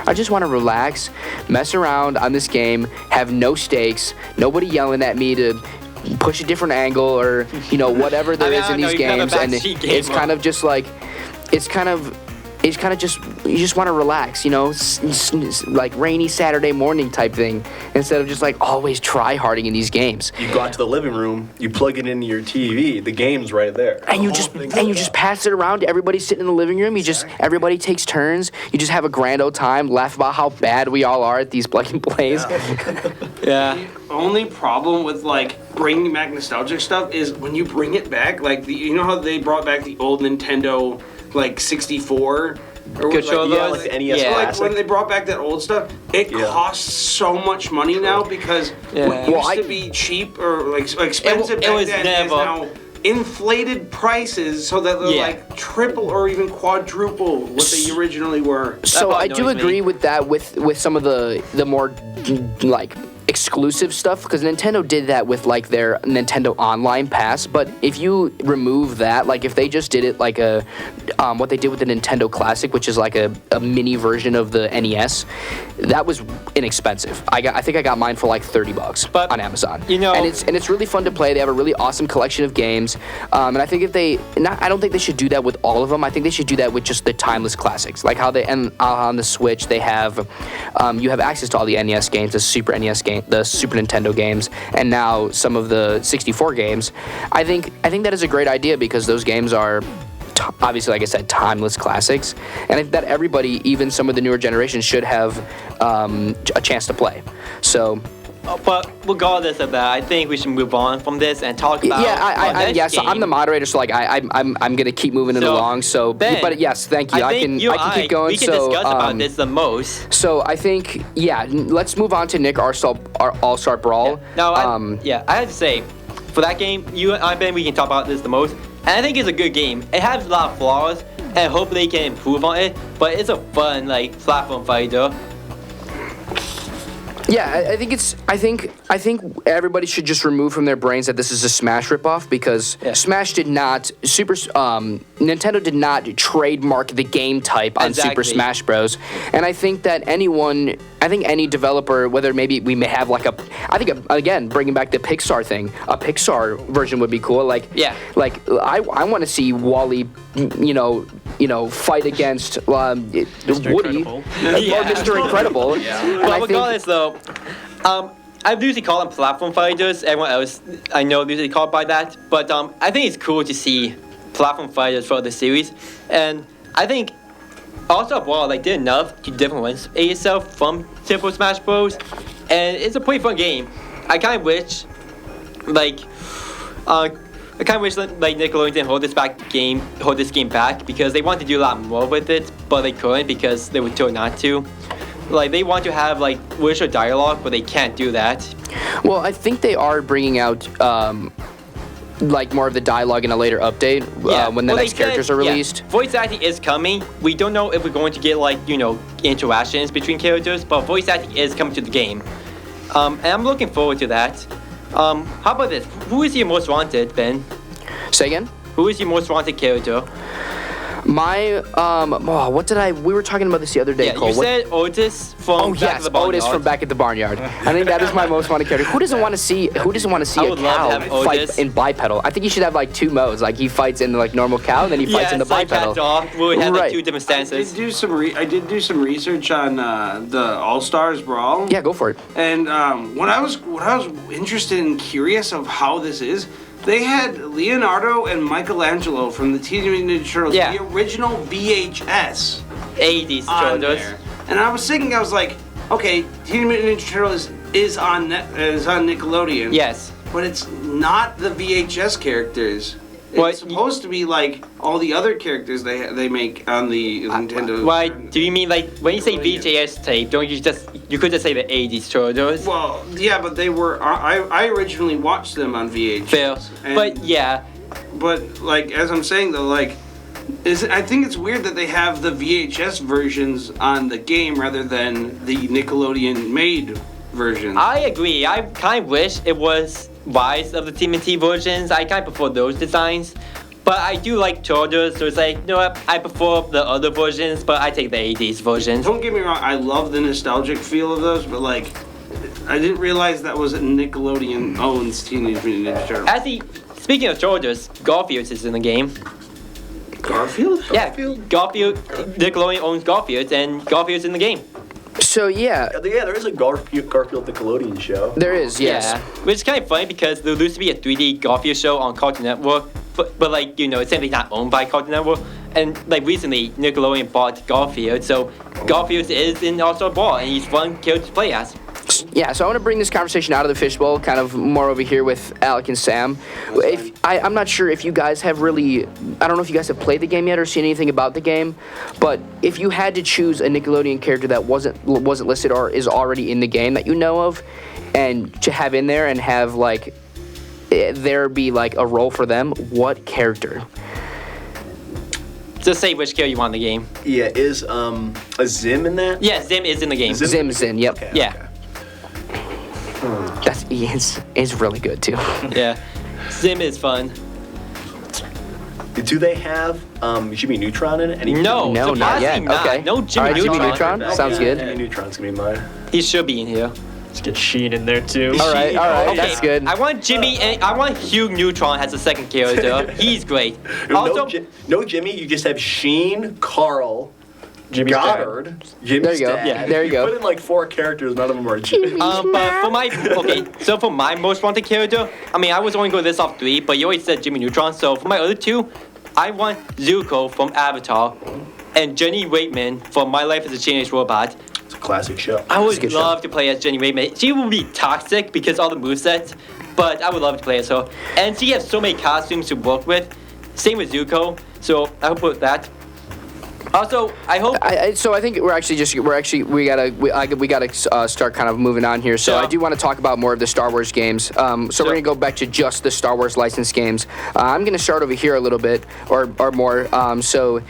I just want to relax, mess around on this game, have no stakes, nobody yelling at me to push a different angle or whatever there is in these games, and it's kind of just like you just want to relax, like rainy Saturday morning type thing, instead of just like always try-harding in these games. You go out to the living room, you plug it into your TV, the game's right there. And you just pass it around to everybody sitting in the living room. Everybody takes turns. You just have a grand old time, laugh about how bad we all are at these plug and plays. Yeah. The only problem with like bringing back nostalgic stuff is when you bring it back, like how they brought back the old Nintendo like 64 or Controllers? Like the NES So, like Classic. when they brought back that old stuff, it costs so much money now because what used to be cheap or like expensive It was back then is never- now inflated prices so that they're like triple or even quadruple what they originally were. So part I do annoys me. agree with that with some of the more like exclusive stuff, because Nintendo did that with like their Nintendo Online Pass. But if you remove that, like if they just did it like what they did with the Nintendo Classic, which is like a mini version of the NES, that was inexpensive. I think I got mine for like $30 But, on Amazon. and it's really fun to play. They have a really awesome collection of games, and I think I don't think they should do that with all of them. I think they should do that with just the timeless classics, like how on the Switch they have you have access to all the NES games, the Super NES game, the Super Nintendo games, and now some of the 64 games. I think that is a great idea because those games are obviously, like I said, timeless classics, and I think that everybody, even some of the newer generations, should have a chance to play. So. But regardless of that, I think we should move on from this and talk about. So I'm the moderator, so like I'm gonna keep moving it along. So, Ben, but yes, thank you. I I can keep going. We can discuss about this the most. So I think let's move on to Nick All-Star Brawl. Now, I have to say, for that game, you and I, Ben, we can talk about this the most. And I think it's a good game. It has a lot of flaws, and hopefully they can improve on it. But it's a fun platform fighter. Yeah, I think everybody should just remove from their brains that this is a Smash ripoff, because Smash did not Nintendo did not trademark the game type on Super Smash Bros. And I think that any developer, whether maybe we may have again bringing back the Pixar thing, a Pixar version would be cool. I want to see Wall-E, fight against Woody, Incredible. or Mr. Incredible. But regardless, though, I usually call them platform fighters. Everyone else I know usually called by that. But I think it's cool to see platform fighters for the series, and I think also Brawl did enough to differentiate itself from Super Smash Bros. And it's a pretty fun game. I kind of wish, Nickelodeon didn't hold this game back, because they wanted to do a lot more with it, but they couldn't because they were told not to. They want to have virtual dialogue, but they can't do that. Well, I think they are bringing out more of the dialogue in a later update when the next characters are released. Yeah. Voice acting is coming. We don't know if we're going to get interactions between characters, but voice acting is coming to the game, and I'm looking forward to that. How about this? Who is your most wanted, Ben? Say again? Who is your most wanted character? My we were talking about this the other day, Cole. You said Otis from Back at the Barnyard. Otis from Back at the Barnyard. I think that is my most wanted character. Who doesn't want to see a cow fight in bipedal? I think you should have 2 modes. He fights in the normal cow, and then he fights in the bipedal. We have 2 different stances. I did do some research on the All-Stars Brawl. Yeah, go for it. And what I was interested and curious of how this is, they had Leonardo and Michelangelo from the Teenage Mutant Ninja Turtles, the original VHS, 80s on Turtles. there. And I was thinking, okay, Teenage Mutant Ninja Turtles is on Nickelodeon. Yes. But it's not the VHS characters. What, it's supposed to be all the other characters they make on the Nintendo. Why do you mean when you say VHS tape? Don't you could just say the 80s Turtles? Well, yeah, but they were. I originally watched them on VHS. Fair. But yeah. But as I'm saying though, I think it's weird that they have the VHS versions on the game rather than the Nickelodeon made version. I agree. I kind of wish it was Rise of the TMNT versions. I kind of prefer those designs. But I do like Turtles, so it's I prefer the other versions, but I take the 80s versions. Don't get me wrong, I love the nostalgic feel of those, but I didn't realize that was Nickelodeon owns Teenage Mutant Ninja Turtles. Actually, speaking of shoulders, Garfield is in the game. Garfield? Yeah, Garfield. Nickelodeon owns Garfield, and Garfield's in the game. So yeah, There is a Garfield Nickelodeon show. there is, yes. Yeah, which is kind of funny because there used to be a 3D Garfield show on Cartoon Network, but like it's simply not owned by Cartoon Network. And like recently, Nickelodeon bought Garfield, so Garfield is in All-Star Ball, and he's fun character to play as. Yeah, so I want to bring this conversation out of the fishbowl, kind of more over here with Alec and Sam. I'm not sure if you guys have really, I don't know if you guys have played the game yet or seen anything about the game, but if you had to choose a Nickelodeon character that wasn't listed or is already in the game that you know of, and to have in there and have like there be like a role for them, what character? Just say which character you want in the game. Yeah, is a Zim in that? Yeah, Zim is in the game. Zim's in, yep. Okay, Yeah. okay. It's really good too. Yeah, Zim is fun. Do they have Jimmy Neutron in it? No, not yet. surprisingly not. Okay. No Jimmy All right, Jimmy Neutron. Neutron. Sounds good. Jimmy Neutron's gonna be mine. He should be in here. Let's get Sheen in there too. All right, Okay, that's good. I want Jimmy and I want Hugh Neutron as a second character. He's great. Also, No Jimmy, you just have Sheen, Carl, Jimmy Goddard, Jimmy There you go. Stad. Yeah, there you go. Put in like 4 characters, none of them are Jimmy. but for my most wanted character, I mean, I was only going to list off 3, but you already said Jimmy Neutron. So for my other 2, I want Zuko from Avatar, and Jenny Waitman from My Life as a Teenage Robot. It's a classic show. I would good love to play as Jenny Waitman. She would be toxic because all the movesets, but I would love to play as her. And she has so many costumes to work with. Same with Zuko. So I hope with that. Also, I hope. So I think we gotta start kind of moving on here. So Yeah. I do want to talk about more of the Star Wars games. So we're gonna go back to just the Star Wars licensed games. I'm gonna start over here a little bit or more. So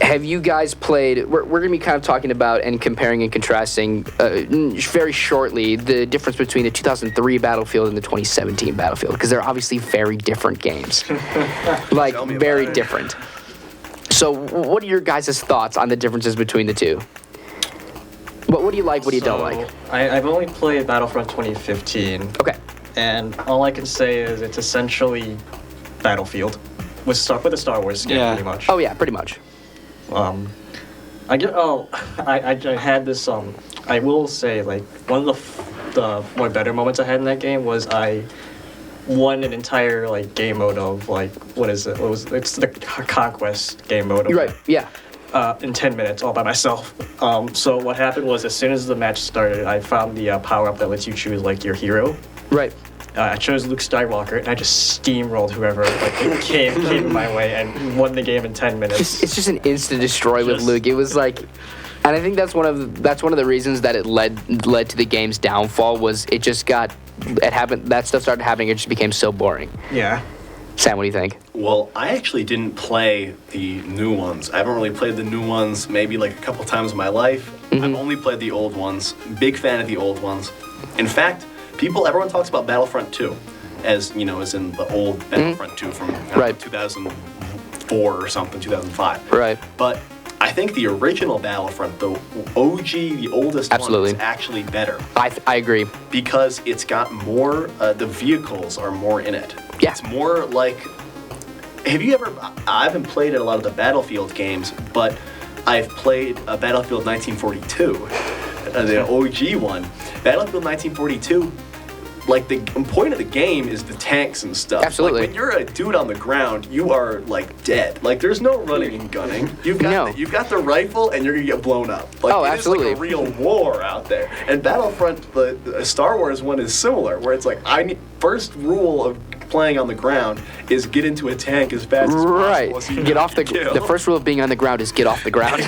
have you guys played? We're gonna be kind of talking about and comparing and contrasting very shortly the difference between the 2003 Battlefield and the 2017 Battlefield because they're obviously very different games, like Tell me about very it. different. So, what are your guys' thoughts on the differences between the two? What do you like? What do you don't like? I've only played Battlefront 2015, Okay. and all I can say is it's essentially Battlefield with a Star Wars skin, Yeah. pretty much. Oh yeah, pretty much. I had this. I will say, like, one of the more better moments I had in that game was I won an entire like game mode of like it's the conquest game mode of You're right. Yeah. in 10 minutes all by myself. So what happened was as soon as the match started, I found the power up that lets you choose like your hero. Right. I chose Luke Skywalker and I just steamrolled whoever like came my way and won the game in 10 minutes. It's just an instant destroy with Just- Luke. It was like, and I think that's one of the reasons that it led to the game's downfall was it just got that stuff started happening. It just became so boring. Yeah. Sam, what do you think? Well, I actually didn't play the new ones. I haven't really played the new ones maybe like a couple times in my life. I've only played the old ones. Big fan of the old ones. In fact, everyone talks about Battlefront 2 as in the old Battlefront 2 from Right. 2004 or something, 2005. Right. But I think the original Battlefront, the OG, the oldest Absolutely. one, is actually better I agree. because it's got more. The vehicles are more in it. Yeah. It's more like. Have you ever? I haven't played a lot of the Battlefield games, but I've played Battlefield 1942, the OG one. Battlefield 1942. Like the point of the game is the tanks and stuff. Absolutely. Like when you're a dude on the ground, you are like dead. Like there's no running and gunning. You've got the rifle and you're gonna get blown up. Like, Oh, it absolutely. is like a real war out there. And Battlefront, the Star Wars one is similar, where it's like first rule of playing on the ground is get into a tank as fast as possible. Right. so you Get don't off the. get killed. The first rule of being on the ground is get off the ground.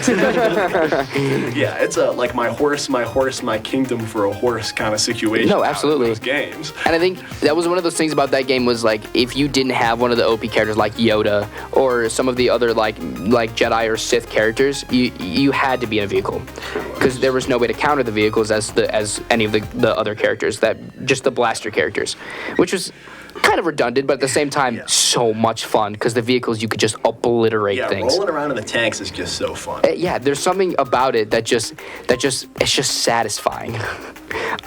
Yeah, it's a like my horse, my kingdom for a horse kind of situation. No, out in absolutely. those games. And I think that was one of those things about that game was like if you didn't have one of the OP characters like Yoda or some of the other like Jedi or Sith characters, you had to be in a vehicle because there was no way to counter the vehicles as any of the other characters, that just the blaster characters, which was kind of redundant, but at the same time, so much fun because the vehicles you could just obliterate things. Rolling around in the tanks is just so fun. Yeah, there's something about it that just it's just satisfying.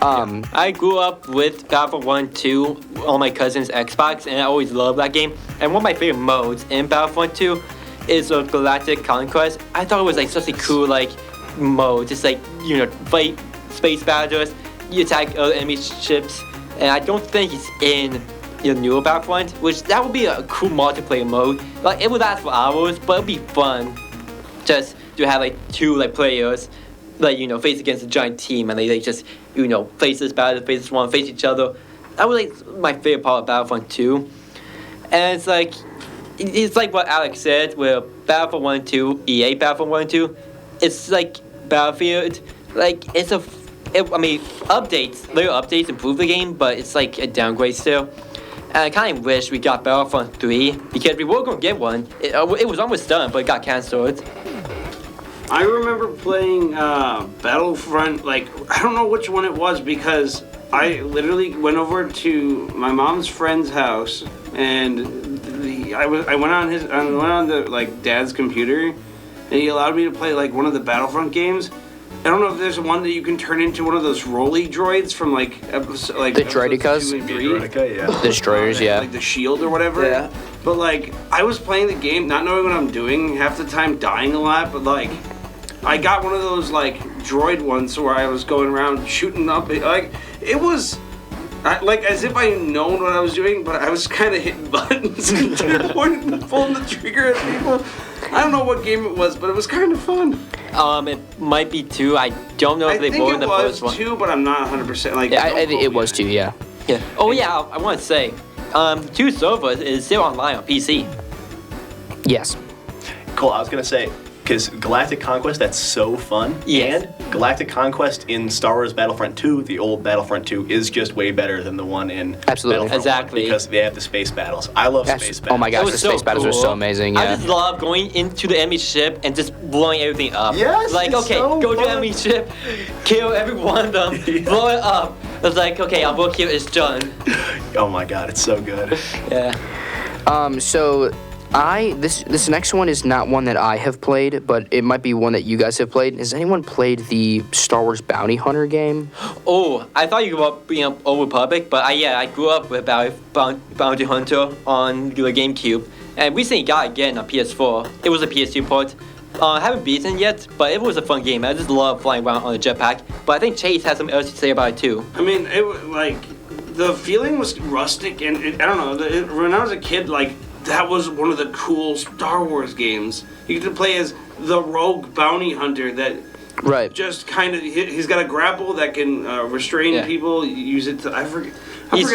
I grew up with Battlefront 1 2 on my cousin's Xbox, and I always loved that game. And one of my favorite modes in Battlefront 2 is Galactic Conquest. I thought it was like such a cool like mode, just like fight space battles, you attack other enemy ships, and I don't think it's in the newer Battlefront, which that would be a cool multiplayer mode. Like it would last for hours, but it'd be fun just to have like two like players like face against a giant team, and they just face this battle, face this one, face each other. That was like my favorite part of Battlefront 2, and it's like what Alex said, where Battlefront 1 and 2, EA Battlefront 1 and 2, it's like Battlefield, like little updates improve the game, but it's like a downgrade still. And I kind of wish we got Battlefront 3, because we were going to get one. It was almost done, but it got cancelled. I remember playing Battlefront, like, I don't know which one it was, because I literally went over to my mom's friend's house, and I went on the like dad's computer, and he allowed me to play like one of the Battlefront games. I don't know if there's one that you can turn into one of those rolly droids from like episode, like the droidicas, the destroyers, yeah, like the shield or whatever. Yeah. But like I was playing the game, not knowing what I'm doing, half the time dying a lot. But like I got one of those like droid ones where I was going around shooting up. Like it was. Like as if I had known what I was doing, but I was kind of hitting buttons and pulling the trigger at people. I don't know what game it was, but it was kind of fun. It might be 2. I don't know if they were in the first one. I think it was 2, but I'm not 100%. Like, yeah, I think it was 2. Yeah. Yeah. Oh yeah, I want to say, 2 servers is still online on PC. Yes. Cool. I was gonna say, because Galactic Conquest, that's so fun. Yes. And Galactic Conquest in Star Wars Battlefront 2, the old Battlefront 2, is just way better than the one in Absolutely. Battlefront Exactly. 1 because they have the space battles. I love space battles. Oh my gosh, the space battles are so amazing. Yeah. I just love going into the enemy ship and just blowing everything up. Yes, like, it's okay, so go to fun. the enemy ship, kill every one of them, blow it up. It's like, okay, our work here is done. Oh my god, it's so good. Yeah. So this next one is not one that I have played, but it might be one that you guys have played. Has anyone played the Star Wars Bounty Hunter game? Oh, I thought you grew up being Old Republic, but I grew up with Bounty Hunter on the GameCube, and recently got it again on PS4. It was a PS2 port. I haven't beaten it yet, but it was a fun game. I just love flying around on a jetpack. But I think Chase has something else to say about it too. I mean, it was like the feeling was rustic, and I don't know. When I was a kid, like that was one of the cool Star Wars games. You get to play as the rogue bounty hunter that Right. just kind of he's got a grapple that can restrain people. Use it to I forget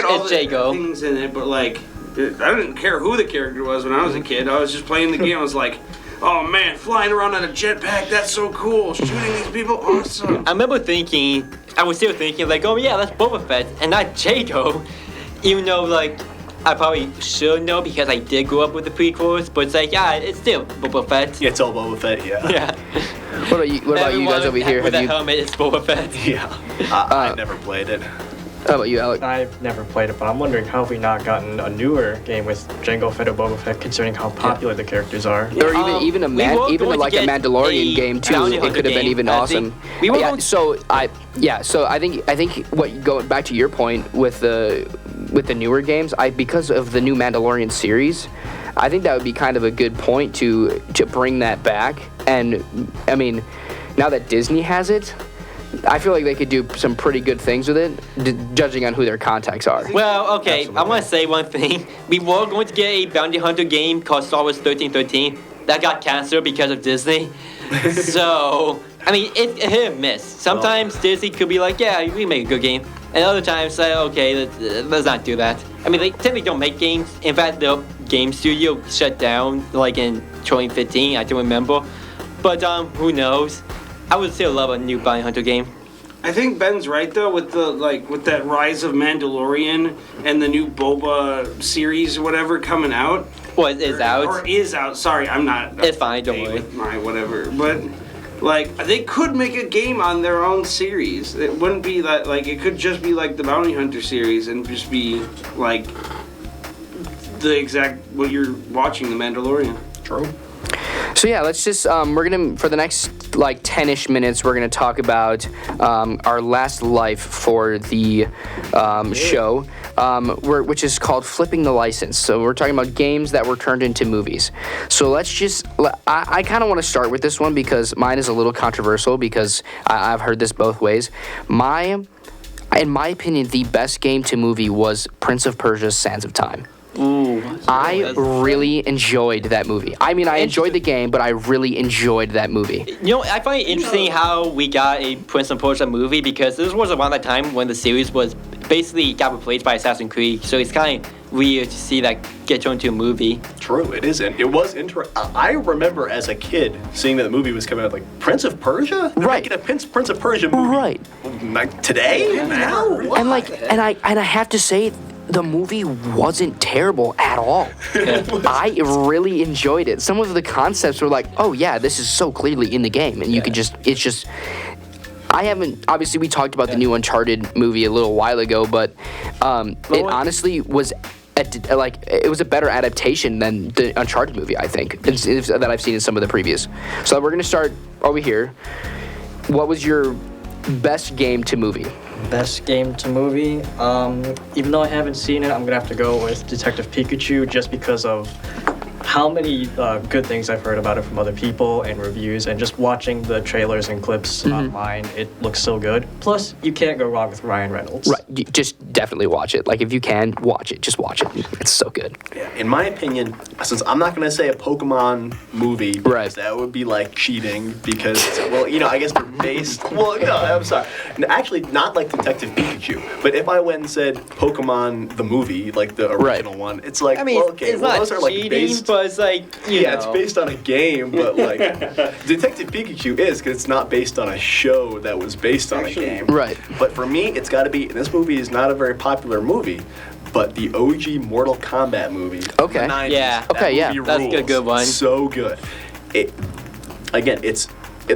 all the Jago. things in it, but like I didn't care who the character was when I was a kid. I was just playing the game. I was like, oh man, flying around on a jetpack, that's so cool. Shooting these people, awesome. I remember thinking, I was still thinking like, oh yeah, that's Boba Fett and not Jago. Even though like, I probably should know because I did grow up with the prequels, but it's like, yeah, it's still Boba Fett. It's all Boba Fett, yeah. Yeah. What about you guys over here? With Have that you? helmet, it's Boba Fett. Yeah. I've never played it. How about you, Alec? I've never played it, but I'm wondering how have we not gotten a newer game with Jango Fett or Boba Fett, considering how popular the characters are. Or even we were going to like a get Mandalorian a game too. Bounty It Hunter could have been game, even I awesome. think. We were going- So I think what going back to your point with the newer games, because of the new Mandalorian series, I think that would be kind of a good point to bring that back. And I mean, now that Disney has it, I feel like they could do some pretty good things with it, judging on who their contacts are. Well, okay, Absolutely. I want to say one thing. We were going to get a Bounty Hunter game called Star Wars 1313. That got canceled because of Disney. So, I mean, it hit and miss. Sometimes Disney could be like, yeah, we make a good game. And other times, say, okay, let's not do that. I mean, they typically don't make games. In fact, the game studio shut down like in 2015, I don't remember. But who knows? I would still love a new Bounty Hunter game. I think Ben's right though with that rise of Mandalorian and the new Boba series or whatever coming out. What is out? Or is out. Sorry, I'm not. It's fine, don't okay worry. with my whatever, but like they could make a game on their own series. It wouldn't be that like it could just be like the Bounty Hunter series and just be like the exact what you're watching, The Mandalorian. True. So yeah, let's just we're gonna for the next like 10-ish minutes we're gonna talk about our last life for the show, which is called Flipping the License. So we're talking about games that were turned into movies. So let's just I kind of want to start with this one because mine is a little controversial because I've heard this both ways. In my opinion, the best game to movie was Prince of Persia's Sands of Time. Ooh. I really enjoyed that movie. I mean, I enjoyed the game, but I really enjoyed that movie. You know, I find it interesting how we got a Prince of Persia movie because this was around that time when the series was basically got replaced by Assassin's Creed. So it's kind of weird to see that get turned into a movie. True, it is. And it was interesting. I remember as a kid seeing that the movie was coming out, like, Prince of Persia? They're Right. making a Prince of Persia movie. Right. Like, today? Now? And I have to say, the movie wasn't terrible at all. I really enjoyed it. Some of the concepts were like, oh yeah, this is so clearly in the game, and you could it's just. I haven't. Obviously, we talked about the new Uncharted movie a little while ago, but it honestly was. It was a better adaptation than the Uncharted movie, I think, that I've seen in some of the previous. So we're gonna start over here. What was your best game to movie? Best game to movie. Even though I haven't seen it, I'm gonna have to go with Detective Pikachu just because of how many good things I've heard about it from other people and reviews, and just watching the trailers and clips online, it looks so good. Plus, you can't go wrong with Ryan Reynolds. Right, you just definitely watch it. Like if you can watch it, just watch it. It's so good. Yeah, in my opinion, since I'm not going to say a Pokemon movie, because Right. that would be like cheating because, well, you know, I guess they're based, well, no, I'm sorry. Actually, not like Detective Pikachu, but if I went and said Pokemon the movie, like the original one, it's like, I mean, well, okay, it's well, not those are like cheating, based. but it's like, you know. It's based on a game, but like Detective Pikachu is because it's not based on a show that was based on a game. Right. But for me, it's got to be. This movie is not a very popular movie, but the OG Mortal Kombat movie. from Okay. the 90s, Yeah. that Okay, yeah. movie That's a rules. good one. So good. It's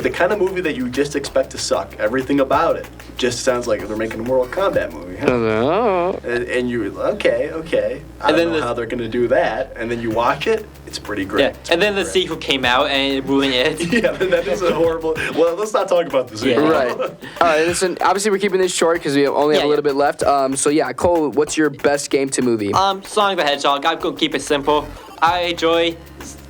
the kind of movie that you just expect to suck. Everything about it just sounds like they're making a Mortal Kombat movie. Huh? Oh. And you okay. I And don't then know the- how they're gonna do that. And then you watch it, it's pretty great. Yeah, It's and then the pretty sequel came out and it ruined it. great. Yeah, that is a horrible. Well, let's not talk about the sequel. Yeah. Right. All right. Listen. Obviously, we're keeping this short because we only have a Yeah, little bit left. So yeah, Cole, what's your best game to movie? Sonic the Hedgehog. I'm gonna keep it simple. I enjoy,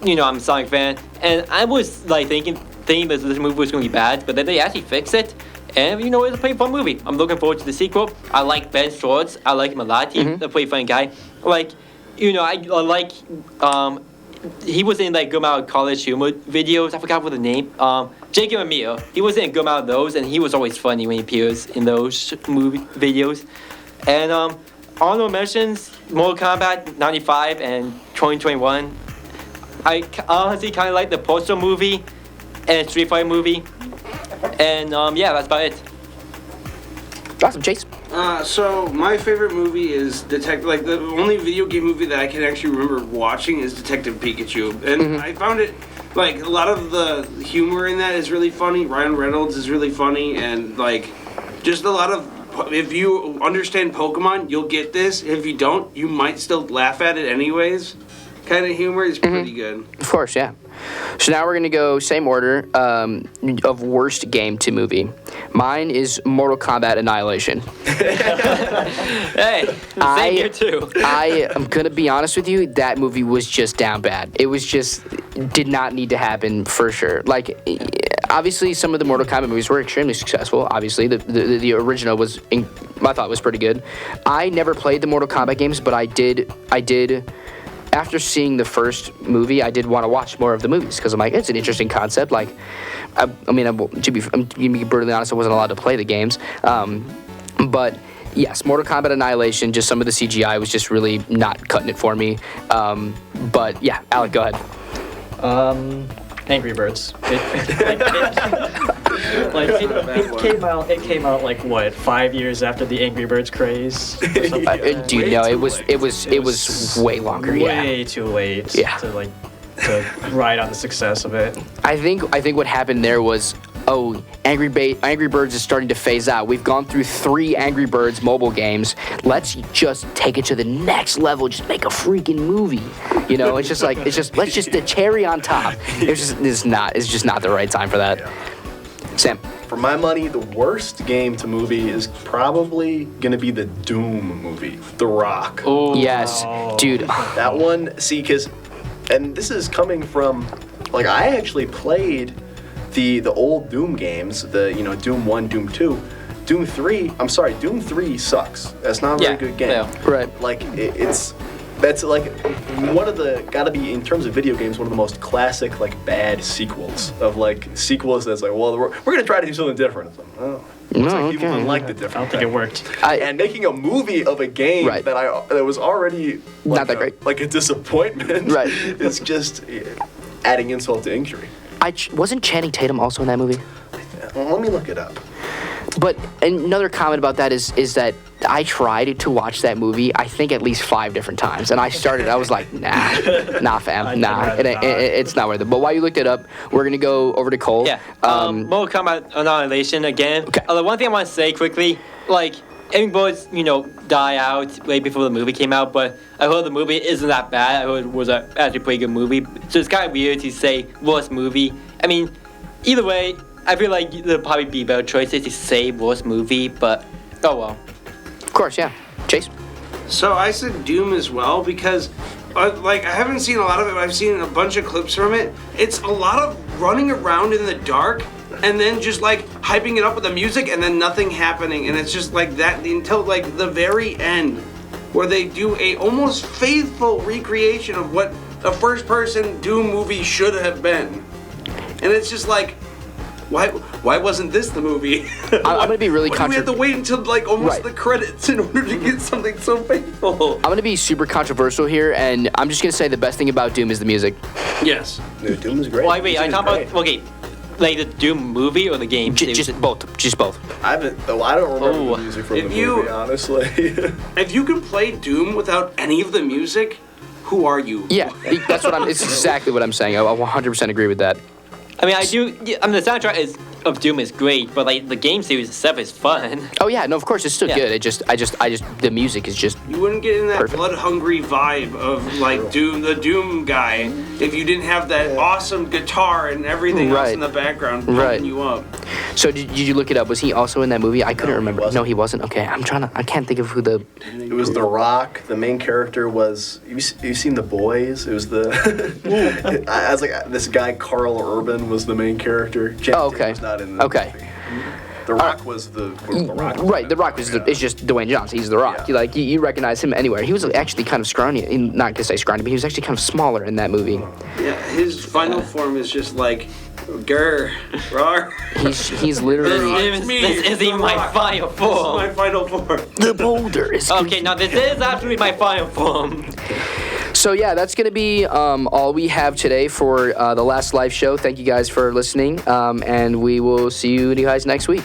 you know, I'm a Sonic fan, and I was like thinking that this movie was gonna be bad, but then they actually fixed it, and you know, it's a pretty fun movie. I'm looking forward to the sequel. I like Ben Schwartz. I like him a lot. He's a pretty funny guy. Like, you know, I like he was in like good amount of college humor videos. I forgot what the name. Jacob and Mia. He was in a good amount of those, and he was always funny when he appears in those movie videos. And honorable mentions: Mortal Kombat 95 and 2021. I honestly kind of like the Postal movie and Street Fighter movie. And yeah, that's about it. Awesome, Chase. So my favorite movie is Like the only video game movie that I can actually remember watching is Detective Pikachu, and I found it like a lot of the humor in that is really funny. Ryan Reynolds is really funny, and like just a lot of. If you understand Pokemon, you'll get this. If you don't, you might still laugh at it anyways. Kind of humor is pretty good. Of course, yeah. So now we're gonna go same order of worst game to movie. Mine is Mortal Kombat Annihilation. Hey, same here too. I am gonna be honest with you. That movie was just down bad. It was just did not need to happen for sure. Like, obviously, some of the Mortal Kombat movies were extremely successful. Obviously, the original I thought was pretty good. I never played the Mortal Kombat games, but I did. After seeing the first movie, I did want to watch more of the movies because I'm like, it's an interesting concept. Like, to be brutally honest, I wasn't allowed to play the games. But yes, Mortal Kombat Annihilation, just some of the CGI was just really not cutting it for me. But yeah, Alec, go ahead. Angry Birds. It came out like what, 5 years after the Angry Birds craze? Or something? Dude, no, it was way longer. Yeah. Way too late Yeah. to ride on the success of it. I think what happened there was oh, Angry Birds is starting to phase out. We've gone through 3 Angry Birds mobile games. Let's just take it to the next level. Just make a freaking movie. You know, it's just the cherry on top. It's just not the right time for that. Yeah. Sam. For my money, the worst game to movie is probably gonna be the Doom movie, The Rock. Oh. Yes, dude. That one, and this is coming from, like, I actually played the old Doom games, Doom 1, Doom 2. Doom 3 sucks. That's not a very good game. Yeah. Right. Like, that's like gotta be, in terms of video games, one of the most classic, like, bad sequels of, like, sequels that's like, well, we're gonna try to do something different. It's like, oh. Looks like people didn't like the different. I don't think it worked. And making a movie of a game Right. that was already like Not that great. like a disappointment. Right. It's just adding insult to injury. Wasn't Channing Tatum also in that movie? Well, let me look it up. But another comment about that is that I tried to watch that movie, I think at least 5 different times. And I was like, nah, fam, nah. It's not worth it. But while you looked it up, we're going to go over to Cole. Yeah. Mortal Kombat Annihilation again. Okay. The one thing I want to say quickly, like, everybody's, die out way before the movie came out, but I heard the movie isn't that bad. I heard it was actually a pretty good movie. So it's kind of weird to say worst movie. I mean, either way, I feel like there'll probably be better choices to say worst movie, but oh well. Of course, yeah. Chase? So I said Doom as well because, I haven't seen a lot of it, but I've seen a bunch of clips from it. It's a lot of running around in the dark and then just, like, hyping it up with the music and then nothing happening. And it's just like that until, like, the very end where they do a almost faithful recreation of what a first-person Doom movie should have been. And it's just like, why wasn't this the movie? I'm going to be really Why do we have to wait until, like, almost the credits in order to get something so faithful? I'm going to be super controversial here, and I'm just going to say the best thing about Doom is the music. Yes. Dude, Doom is great. Wait, are you talking Great. about, okay, like the Doom movie or the game? Just both. I don't remember the music from the movie, honestly. If you can play Doom without any of the music, who are you? Yeah, it's exactly what I'm saying. I 100% agree with that. I mean, the soundtrack of Doom is great, but, like, the game series itself is fun. Oh yeah, no, of course it's still Yeah. good. The music is just. You wouldn't get in that Perfect. blood-hungry vibe of, like, the Doom guy if you didn't have that awesome guitar and everything else in the background pumping you up. So did you look it up? Was he also in that movie? I couldn't remember. wasn't. No, he wasn't. Okay, I can't think of who the. It was The Rock. The main character was. You've seen The Boys? It was I was like, this guy Carl Urban was the main character. Oh, okay. Was not in the movie. The Rock was the Rock. Right, The Rock it's just Dwayne Johnson. He's The Rock. Yeah. You recognize him anywhere. He was actually kind of scrawny. Not to say scrawny, but he was actually kind of smaller in that movie. Yeah, his final form is just like, grr, rawr. He's literally. This is even my final form. This is my final form. The boulder is. Okay, now this is absolutely my final form. So yeah, that's going to be all we have today for the last live show. Thank you guys for listening, and we will see you guys next week.